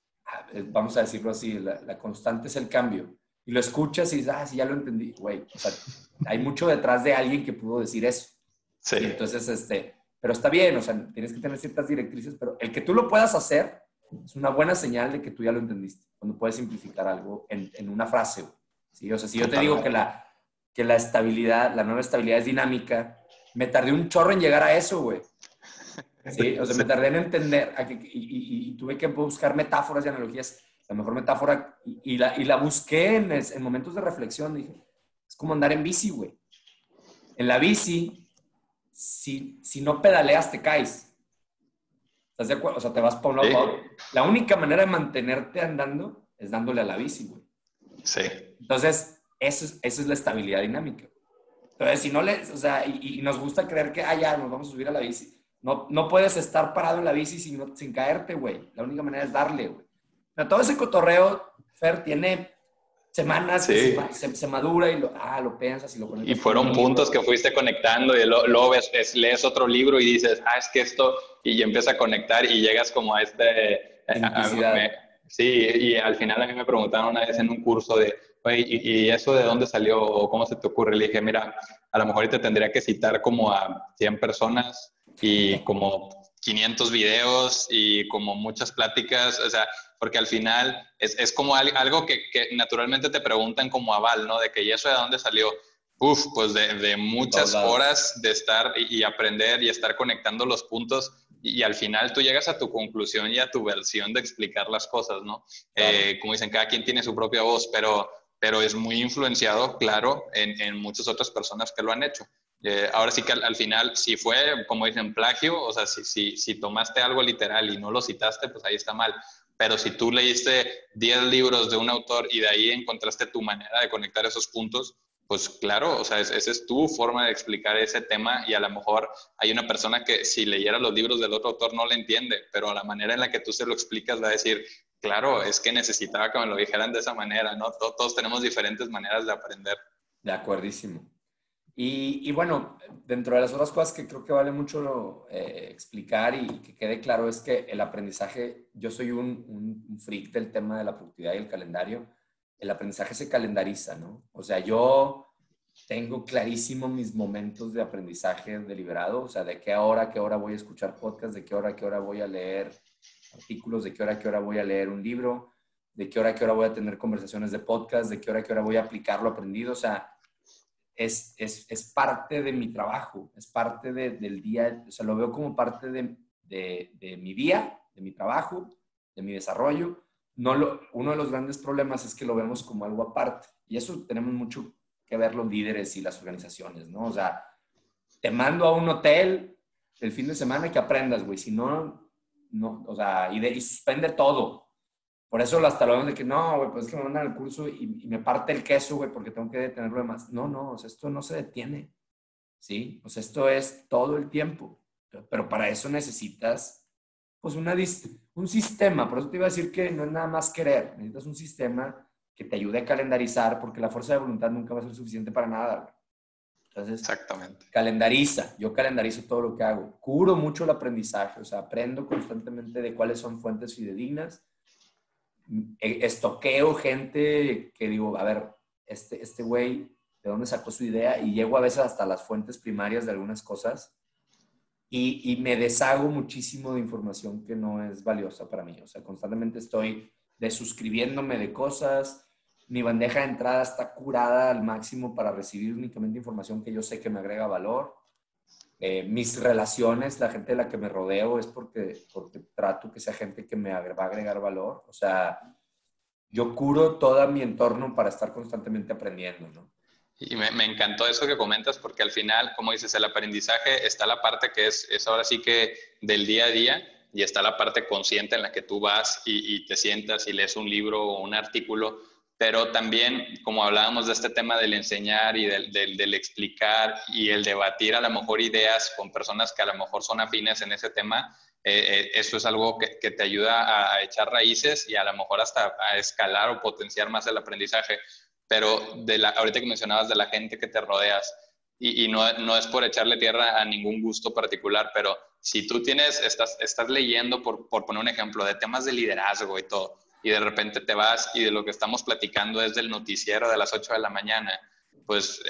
vamos a decirlo así, la constante es el cambio. Y lo escuchas y dices, sí, ya lo entendí. Güey, o sea, hay mucho detrás de alguien que pudo decir eso. Sí, Sí, entonces, pero está bien, o sea, tienes que tener ciertas directrices, pero el que tú lo puedas hacer es una buena señal de que tú ya lo entendiste, cuando puedes simplificar algo en una frase. ¿Sí? O sea, si yo te digo totalmente. que la estabilidad, la nueva estabilidad es dinámica, me tardé un chorro en llegar a eso, güey. Sí, o sea, Sí. me tardé en entender y tuve que buscar metáforas y analogías. La mejor metáfora, y la busqué en momentos de reflexión. Dije, es como andar en bici, güey. En la bici, si no pedaleas, te caes. ¿Estás de acuerdo? O sea, te vas para un lado, Sí, para otro. La única manera de mantenerte andando es dándole a la bici, güey. sí. Entonces, eso es la estabilidad dinámica. Entonces, si no le, o sea, y nos gusta creer que, ya, nos vamos a subir a la bici. No puedes estar parado en la bici sin caerte, güey. La única manera es darle, güey. Pero todo ese cotorreo, Fer, tiene semanas que Sí, se madura y lo piensas y lo y conectas con un fueron puntos libro. que fuiste conectando y luego lees otro libro y dices, es que esto, y empieza a conectar y llegas como a Simplicidad. sí, y al final a mí me preguntaron una vez en un curso de, oye, ¿y eso de dónde salió o cómo se te ocurre? Le dije, mira, a lo mejor te tendría que citar como a 100 personas y como 500 videos y como muchas pláticas, o sea, porque al final es como algo que naturalmente te preguntan como aval, ¿no? De que, ¿y eso de dónde salió? Uf, pues de De todos muchas lados. horas de estar y aprender y estar conectando los puntos y al final tú llegas a tu conclusión y a tu versión de explicar las cosas, ¿no? Claro. Como dicen, cada quien tiene su propia voz, pero es muy influenciado, claro, en muchas otras personas que lo han hecho. Ahora sí que al final, si fue, como dicen, plagio, o sea, si tomaste algo literal y no lo citaste, pues ahí está mal. Pero si tú leíste 10 libros de un autor y de ahí encontraste tu manera de conectar esos puntos, pues claro, o sea, esa es tu forma de explicar ese tema y a lo mejor hay una persona que si leyera los libros del otro autor no le entiende, pero a la manera en la que tú se lo explicas va a decir, claro, es que necesitaba que me lo dijeran de esa manera, ¿no? Todos tenemos diferentes maneras de aprender. De acuerdísimo. Y bueno, dentro de las otras cosas que creo que vale mucho explicar y que quede claro es que el aprendizaje, yo soy un freak del tema de la productividad y el calendario, el aprendizaje se calendariza, ¿no? O sea, yo tengo clarísimo mis momentos de aprendizaje deliberado, o sea, de qué hora a qué hora voy a escuchar podcast, de qué hora a qué hora voy a leer artículos, de qué hora a qué hora voy a leer un libro, de qué hora a qué hora voy a tener conversaciones de podcast, de qué hora a qué hora voy a aplicar lo aprendido, o sea, es parte de mi trabajo, es parte del día, o sea, lo veo como parte de mi día, de mi trabajo, de mi desarrollo. Uno de los grandes problemas es que lo vemos como algo aparte y eso tenemos mucho que ver los líderes y las organizaciones, ¿no? O sea, te mando a un hotel el fin de semana y que aprendas, güey, si no, no, o sea, y suspende todo. Por eso hasta lo vemos de que no, güey, pues es que me mandan al curso y me parte el queso, güey, porque tengo que detenerlo de más. No, no, o sea, esto no se detiene, ¿sí? O sea, esto es todo el tiempo. Pero para eso necesitas, pues, un sistema. Por eso te iba a decir que no es nada más querer. Necesitas un sistema que te ayude a calendarizar, porque la fuerza de voluntad nunca va a ser suficiente para nada, güey. Entonces, Exactamente. calendariza. Yo calendarizo todo lo que hago. Curo mucho el aprendizaje, o sea, aprendo constantemente de cuáles son fuentes fidedignas, estoqueo gente que digo, a ver, este güey, ¿de dónde sacó su idea? Y llego a veces hasta las fuentes primarias de algunas cosas y me deshago muchísimo de información que no es valiosa para mí. O sea, constantemente estoy desuscribiéndome de cosas. Mi bandeja de entrada está curada al máximo para recibir únicamente información que yo sé que me agrega valor. Mis relaciones, la gente de la que me rodeo es porque trato que sea gente que me va a agregar valor. O sea, yo curo todo mi entorno para estar constantemente aprendiendo, ¿no? Y me encantó eso que comentas porque al final, como dices, el aprendizaje está la parte que es ahora sí que del día a día y está la parte consciente en la que tú vas y te sientas y lees un libro o un artículo, pero también, como hablábamos de este tema del enseñar y del explicar y el debatir a lo mejor ideas con personas que a lo mejor son afines en ese tema, eso es algo que te ayuda a echar raíces y a lo mejor hasta a escalar o potenciar más el aprendizaje, pero ahorita que mencionabas de la gente que te rodeas, y no es por echarle tierra a ningún gusto particular, pero si tú estás leyendo, por poner un ejemplo, de temas de liderazgo y todo, y de repente te vas y de lo que estamos platicando es del noticiero de las 8 de la mañana, pues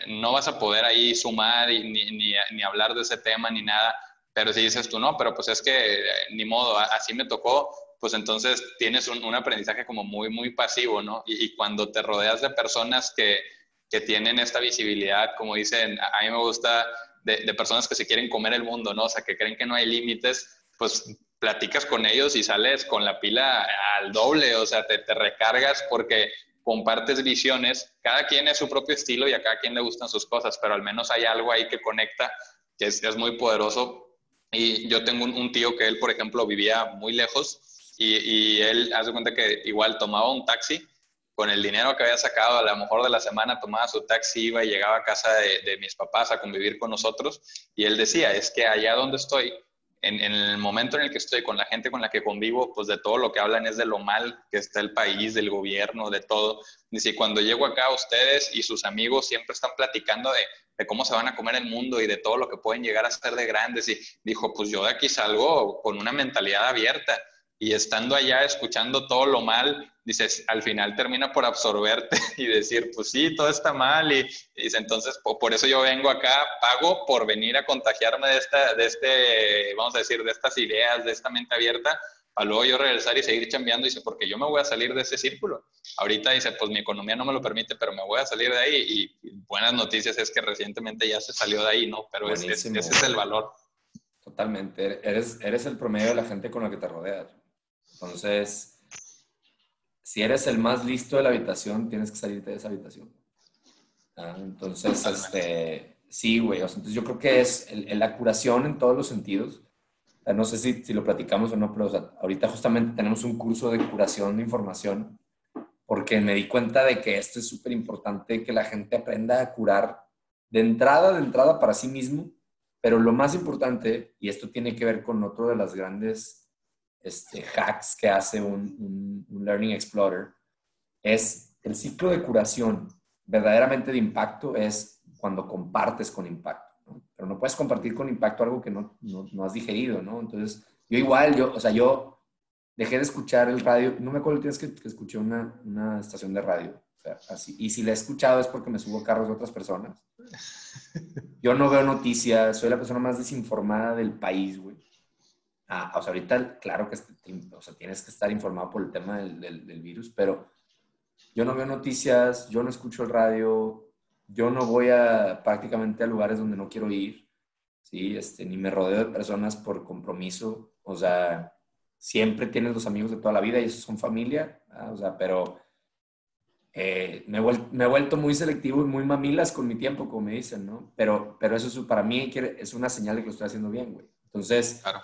no vas a poder ahí sumar ni hablar de ese tema ni nada, pero si dices tú, no, pero pues es que ni modo, así me tocó, pues entonces tienes un aprendizaje como muy, muy pasivo, ¿no? Y cuando te rodeas de personas que tienen esta visibilidad, como dicen, a mí me gusta de personas que se quieren comer el mundo, ¿no? O sea, que creen que no hay límites, pues platicas con ellos y sales con la pila al doble, o sea, te recargas porque compartes visiones, cada quien es su propio estilo y a cada quien le gustan sus cosas, pero al menos hay algo ahí que conecta, que es muy poderoso. Y yo tengo un tío que él, por ejemplo, vivía muy lejos y él hace cuenta que igual tomaba un taxi con el dinero que había sacado a lo mejor de la semana, tomaba su taxi, iba y llegaba a casa de mis papás a convivir con nosotros y él decía, es que allá donde estoy, en el momento en el que estoy con la gente con la que convivo, pues de todo lo que hablan es de lo mal que está el país, del gobierno, de todo. Dice, cuando llego acá, ustedes y sus amigos siempre están platicando de cómo se van a comer el mundo y de todo lo que pueden llegar a ser de grandes. Y dijo, pues yo de aquí salgo con una mentalidad abierta y estando allá escuchando todo lo mal, dices, al final termina por absorberte y decir, pues sí, todo está mal y dice, entonces por eso yo vengo acá, pago por venir a contagiarme vamos a decir, de estas ideas, de esta mente abierta, para luego yo regresar y seguir chambeando, dice, porque yo me voy a salir de ese círculo. Ahorita dice, pues mi economía no me lo permite, pero me voy a salir de ahí y buenas noticias es que recientemente ya se salió de ahí, ¿no? Pero Buenísimo, ese es el valor. totalmente. Eres el promedio de la gente con la que te rodeas. Entonces, si eres el más listo de la habitación, tienes que salirte de esa habitación. Entonces, Totalmente. sí, güey. O sea, entonces yo creo que es la curación en todos los sentidos. O sea, no sé si lo platicamos o no, pero o sea, ahorita justamente tenemos un curso de curación de información porque me di cuenta de que esto es súper importante, que la gente aprenda a curar de entrada para sí mismo, pero lo más importante, y esto tiene que ver con otro de las grandes hacks que hace un Learning Explorer, es el ciclo de curación verdaderamente de impacto es cuando compartes con impacto, ¿no? Pero no puedes compartir con impacto algo que no has digerido, ¿no? Entonces, yo dejé de escuchar el radio, no me acuerdo el día que escuché una estación de radio, o sea, así, y si la he escuchado es porque me subo a carros de otras personas. Yo no veo noticias, soy la persona más desinformada del país, güey. O sea, ahorita, claro que o sea, tienes que estar informado por el tema del virus, pero yo no veo noticias, yo no escucho el radio, yo no voy prácticamente a lugares donde no quiero ir, ¿sí? Ni me rodeo de personas por compromiso, o sea, siempre tienes los amigos de toda la vida y esos son familia, o sea, pero me he vuelto muy selectivo y muy mamilas con mi tiempo, como me dicen, ¿no? Pero eso para mí es una señal de que lo estoy haciendo bien, güey. Entonces, Claro.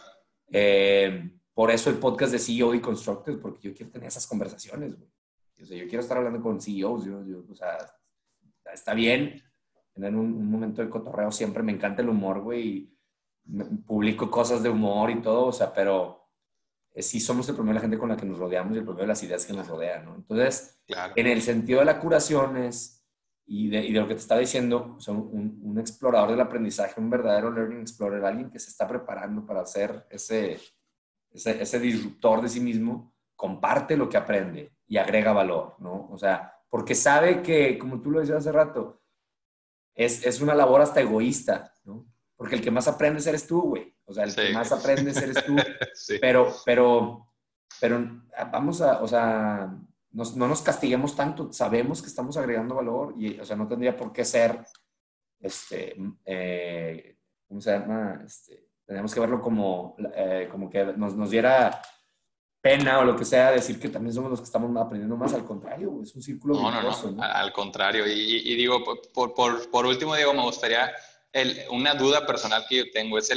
por eso el podcast de CEO y Constructed, porque yo quiero tener esas conversaciones, güey. O sea, yo quiero estar hablando con CEOs, o sea, está bien tener un momento de cotorreo, siempre me encanta el humor, güey, y publico cosas de humor y todo, o sea, pero sí somos el promedio de la gente con la que nos rodeamos y el promedio de las ideas que nos rodean, ¿no? Entonces, Claro. en el sentido de la curación y de lo que te estaba diciendo, o sea, un explorador del aprendizaje, un verdadero learning explorer, alguien que se está preparando para hacer ese disruptor de sí mismo, comparte lo que aprende y agrega valor, ¿no? O sea, porque sabe que, como tú lo decías hace rato, es una labor hasta egoísta, ¿no? Porque el que más aprendes eres tú, güey. O sea, el Sí. que más aprendes eres tú. Sí. Pero vamos a, o sea, no nos castiguemos tanto. Sabemos que estamos agregando valor y, o sea, no tendría por qué ser, ¿cómo se llama? Tenemos que verlo como que nos diera pena o lo que sea, decir que también somos los que estamos aprendiendo más. Al contrario, es un círculo virtuoso, ¿no? Al contrario. Y digo, por último, Diego, me gustaría, una duda personal que yo tengo es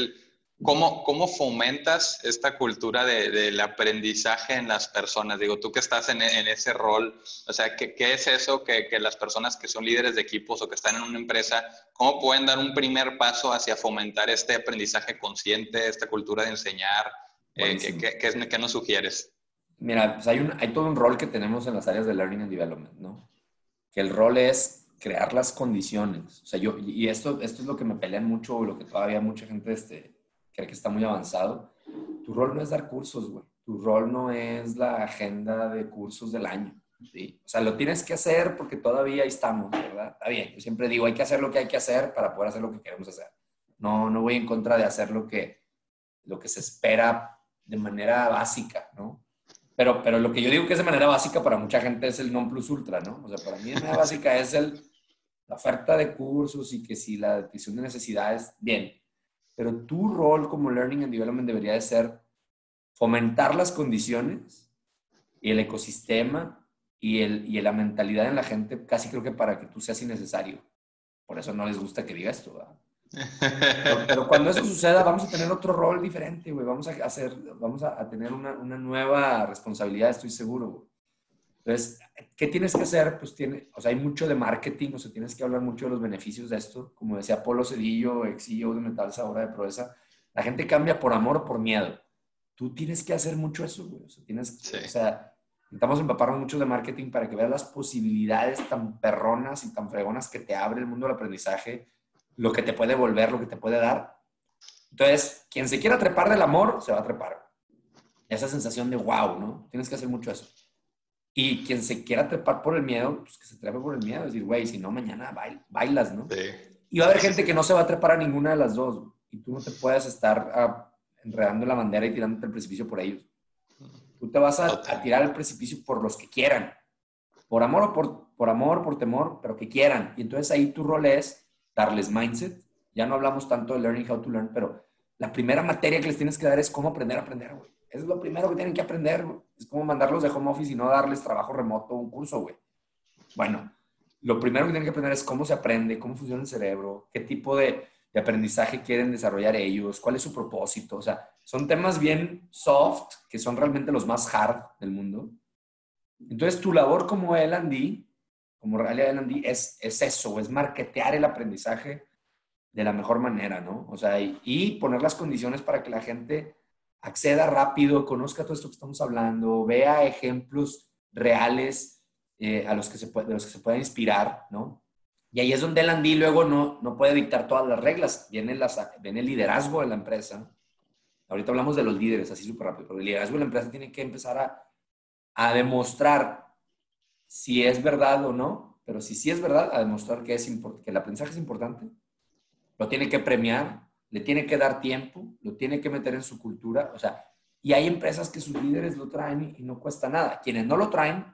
¿cómo fomentas esta cultura del aprendizaje en las personas? Digo, tú que estás en ese rol, o sea, ¿qué es eso que las personas que son líderes de equipos o que están en una empresa, cómo pueden dar un primer paso hacia fomentar este aprendizaje consciente, esta cultura de enseñar? Buenísimo. ¿Qué nos sugieres? Mira, pues hay todo un rol que tenemos en las áreas de Learning and Development, ¿no? Que el rol es crear las condiciones. O sea, y esto es lo que me pelean mucho, o lo que todavía mucha gente cree que está muy avanzado. Tu rol no es dar cursos, güey. Tu rol no es la agenda de cursos del año, ¿sí? O sea, lo tienes que hacer porque todavía ahí estamos, ¿verdad? Está bien. Yo siempre digo, hay que hacer lo que hay que hacer para poder hacer lo que queremos hacer. No voy en contra de hacer lo que se espera de manera básica, ¿no? Pero lo que yo digo que es de manera básica para mucha gente es el non plus ultra, ¿no? O sea, para mí de manera básica es la oferta de cursos y que si la detección de necesidades, bien. Pero tu rol como Learning and Development debería de ser fomentar las condiciones y el ecosistema y la mentalidad en la gente, casi creo que para que tú seas innecesario. Por eso no les gusta que diga esto, ¿verdad? Pero cuando eso suceda, vamos a tener otro rol diferente, güey. Vamos a tener una nueva responsabilidad, estoy seguro, güey. Entonces, ¿qué tienes que hacer? Pues o sea, hay mucho de marketing, o sea, tienes que hablar mucho de los beneficios de esto. Como decía Polo Cedillo, ex CEO de Metals, ahora de Proesa, la gente cambia por amor o por miedo. Tú tienes que hacer mucho eso, güey. O sea, Sí. o sea, necesitamos empaparnos mucho de marketing para que veas las posibilidades tan perronas y tan fregonas que te abre el mundo del aprendizaje, lo que te puede volver, lo que te puede dar. Entonces, quien se quiera trepar del amor, se va a trepar. Esa sensación de wow, ¿no? Tienes que hacer mucho eso. Y quien se quiera trepar por el miedo, pues que se trepe por el miedo. Es decir, güey, si no, mañana bailas, ¿no? Sí. Y va a haber gente que no se va a trepar a ninguna de las dos. Y tú no te puedes estar enredando la bandera y tirándote al precipicio por ellos. Tú te vas a tirar al precipicio por los que quieran. Por amor o por amor, por temor, pero que quieran. Y entonces ahí tu rol es darles mindset. Ya no hablamos tanto de learning how to learn, pero la primera materia que les tienes que dar es cómo aprender a aprender, güey. Es lo primero que tienen que aprender, güey. Es como mandarlos de home office y no darles trabajo remoto o un curso, güey. Bueno, lo primero que tienen que aprender es cómo se aprende, cómo funciona el cerebro, qué tipo de aprendizaje quieren desarrollar ellos, cuál es su propósito. O sea, son temas bien soft, que son realmente los más hard del mundo. Entonces, tu labor como L&D, como realidad L&D, es eso, es marketear el aprendizaje de la mejor manera, ¿no? O sea, y poner las condiciones para que la gente acceda rápido, conozca todo esto que estamos hablando, vea ejemplos reales a los que de los que se pueda inspirar, ¿no? Y ahí es donde el Andy luego no puede dictar todas las reglas. Viene el liderazgo de la empresa. Ahorita hablamos de los líderes, así súper rápido, pero el liderazgo de la empresa tiene que empezar a demostrar si es verdad o no, pero si sí es verdad, a demostrar que que el aprendizaje es importante, lo tiene que premiar, le tiene que dar tiempo, lo tiene que meter en su cultura, o sea, y hay empresas que sus líderes lo traen y no cuesta nada. Quienes no lo traen,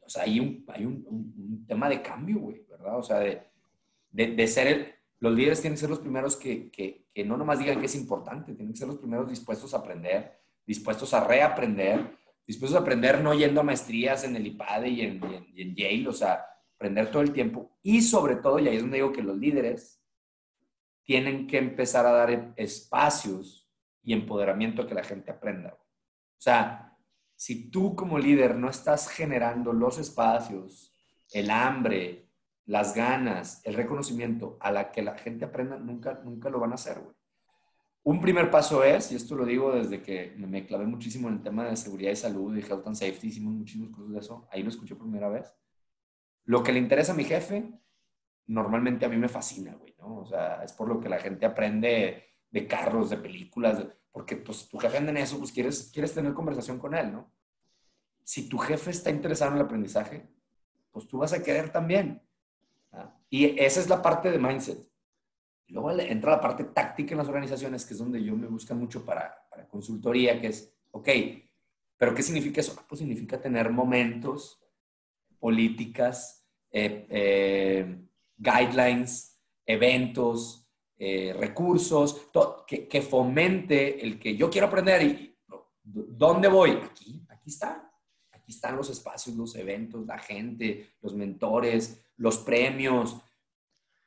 o sea, hay un tema de cambio, güey, ¿verdad? O sea, de ser los líderes tienen que ser los primeros que no nomás digan que es importante, tienen que ser los primeros dispuestos a aprender, dispuestos a reaprender, dispuestos a aprender no yendo a maestrías en el IPADE y en Yale, o sea, aprender todo el tiempo. Y sobre todo, y ahí es donde digo que los líderes tienen que empezar a dar espacios y empoderamiento a que la gente aprenda. O sea, si tú como líder no estás generando los espacios, el hambre, las ganas, el reconocimiento a la que la gente aprenda, nunca lo van a hacer, güey. Un primer paso es, y esto lo digo desde que me clavé muchísimo en el tema de seguridad y salud y health and safety, hicimos muchísimos cursos de eso, ahí lo escuché por primera vez. Lo que le interesa a mi jefe, normalmente a mí me fascina, güey, ¿no? O sea, es por lo que la gente aprende de carros, de películas, porque pues tu jefe anda en eso, pues quieres tener conversación con él, ¿no? Si tu jefe está interesado en el aprendizaje, pues tú vas a querer también. ¿Ah? Y esa es la parte de mindset. Y luego entra la parte táctica en las organizaciones, que es donde yo me busco mucho para consultoría, que es, ok, pero ¿qué significa eso? Pues significa tener momentos, políticas, guidelines, eventos, recursos, que fomente el que yo quiero aprender y ¿dónde voy? Aquí está. Aquí están los espacios, los eventos, la gente, los mentores, los premios.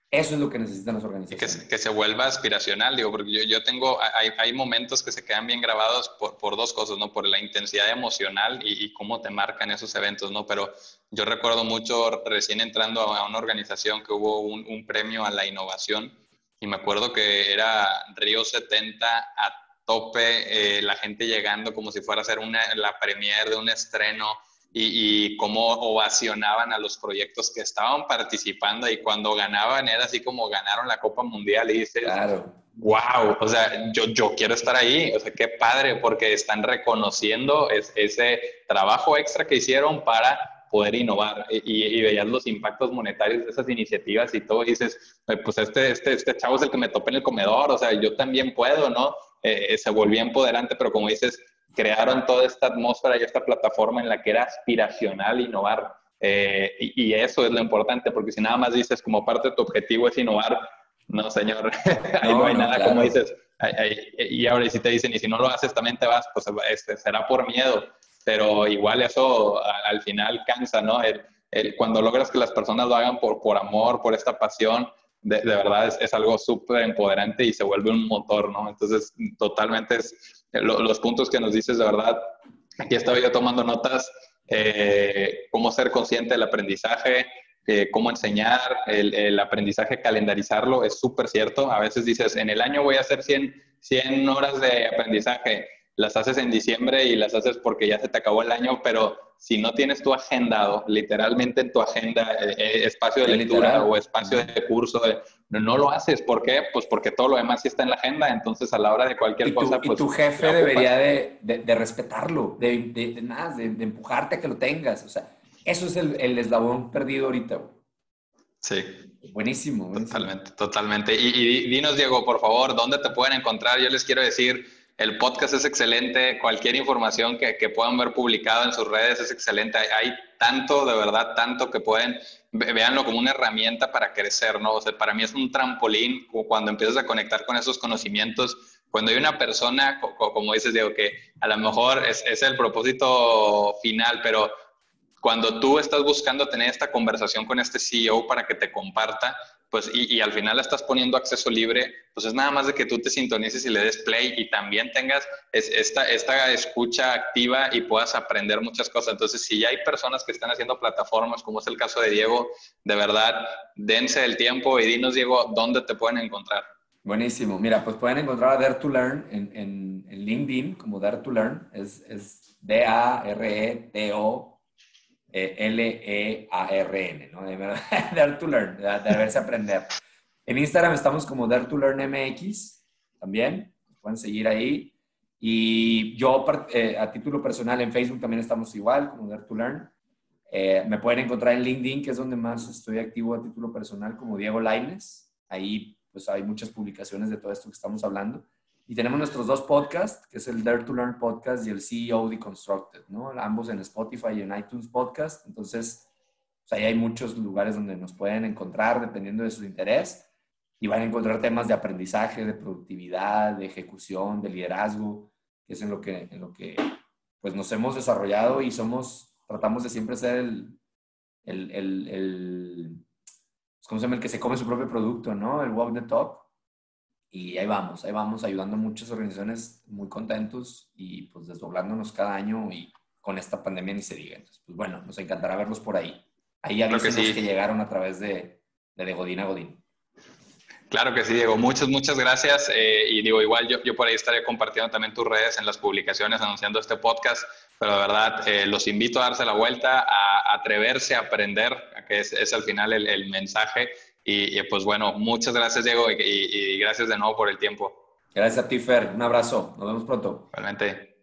Eso es lo que necesitan las Y organizaciones. que se vuelva aspiracional, digo, porque yo tengo, hay momentos que se quedan bien grabados por dos cosas, ¿no? Por la intensidad emocional y cómo te marcan esos eventos, ¿no? Pero yo recuerdo mucho recién entrando a una organización que hubo un premio a la innovación y me acuerdo que era Río 70 a tope, la gente llegando como si fuera a ser la premier de un estreno y cómo ovacionaban a los proyectos que estaban participando y cuando ganaban era así como ganaron la Copa Mundial y dices, Claro. wow, o sea, yo quiero estar ahí, o sea, qué padre porque están reconociendo ese trabajo extra que hicieron para poder innovar y veías los impactos monetarios de esas iniciativas y todo y dices, pues este chavo es el que me topé en el comedor, o sea, yo también puedo, ¿no? Se volvía empoderante, pero como dices, crearon toda esta atmósfera y esta plataforma en la que era aspiracional innovar. Y eso es lo importante, porque si nada más dices como parte de tu objetivo es innovar, no, señor, ahí no No, hay no, nada, como claro. dices. Y ahora, si te dicen, y si no lo haces, también te vas, pues será por miedo. Pero igual eso al final cansa, ¿no? Cuando logras que las personas lo hagan por amor, por esta pasión, de verdad es algo súper empoderante y se vuelve un motor, ¿no? Entonces, totalmente los puntos que nos dices, de verdad, aquí estaba yo tomando notas, cómo ser consciente del aprendizaje, cómo enseñar, el aprendizaje, calendarizarlo, es súper cierto. A veces dices, en el año voy a hacer 100 horas de aprendizaje, las haces en diciembre y las haces porque ya se te acabó el año, pero si no tienes tu agendado, literalmente en tu agenda, espacio de Es lectura o literal. espacio de curso, no lo haces. ¿Por qué? Pues porque todo lo demás sí está en la agenda, entonces a la hora de cualquier cosa, Y pues tu la jefe debería ocupas. de respetarlo, de empujarte a que lo tengas. O sea, eso es el eslabón perdido ahorita, güey. Sí. Buenísimo, buenísimo. Totalmente, totalmente. Y dinos, Diego, por favor, ¿dónde te pueden encontrar? Yo les quiero decir, el podcast es excelente, cualquier información que puedan ver publicado en sus redes es excelente. Hay tanto, de verdad, tanto que pueden, véanlo como una herramienta para crecer, ¿no? O sea, para mí es un trampolín cuando empiezas a conectar con esos conocimientos. Cuando hay una persona, como dices, Diego, que a lo mejor es el propósito final, pero cuando tú estás buscando tener esta conversación con este CEO para que te comparta, pues, y al final estás poniendo acceso libre, pues es nada más de que tú te sintonices y le des play y también tengas esta escucha activa y puedas aprender muchas cosas. Entonces, si ya hay personas que están haciendo plataformas, como es el caso de Diego, de verdad, dense el tiempo y dinos, Diego, ¿dónde te pueden encontrar? Buenísimo. Mira, pues pueden encontrar a Dare to Learn en LinkedIn como Dare to Learn. Es Dareto-Learn, ¿no? Dare to Learn, de verse aprender. En Instagram estamos como Dare to Learn MX también. Pueden seguir ahí. Y yo, a título personal, en Facebook también estamos igual, como Dare to Learn. Me pueden encontrar en LinkedIn, que es donde más estoy activo a título personal, como Diego Lainez. Ahí pues hay muchas publicaciones de todo esto que estamos hablando. Y tenemos nuestros dos podcasts, que es el Dare to Learn Podcast y el CEO Deconstructed, ¿no? Ambos en Spotify y en iTunes Podcast. Entonces, pues ahí hay muchos lugares donde nos pueden encontrar dependiendo de su interés. Y van a encontrar temas de aprendizaje, de productividad, de ejecución, de liderazgo, que es en lo que pues nos hemos desarrollado y tratamos de siempre ser ¿cómo se llama? El que se come su propio producto, ¿no? El walk the talk. Y ahí vamos ayudando a muchas organizaciones muy contentos y pues desdoblándonos cada año y con esta pandemia ni se diga. Entonces, pues bueno, nos encantará verlos por ahí. Ahí Creo que avísenos sí. que llegaron a través de Godín a Godín. Claro que sí, Diego. Muchas gracias. Y digo, igual yo por ahí estaré compartiendo también tus redes en las publicaciones anunciando este podcast, pero de verdad los invito a darse la vuelta, a atreverse a aprender, que es al final el mensaje. Y pues bueno, muchas gracias, Diego, y gracias de nuevo por el tiempo. Gracias a ti, Fer. Un abrazo. Nos vemos pronto. Realmente.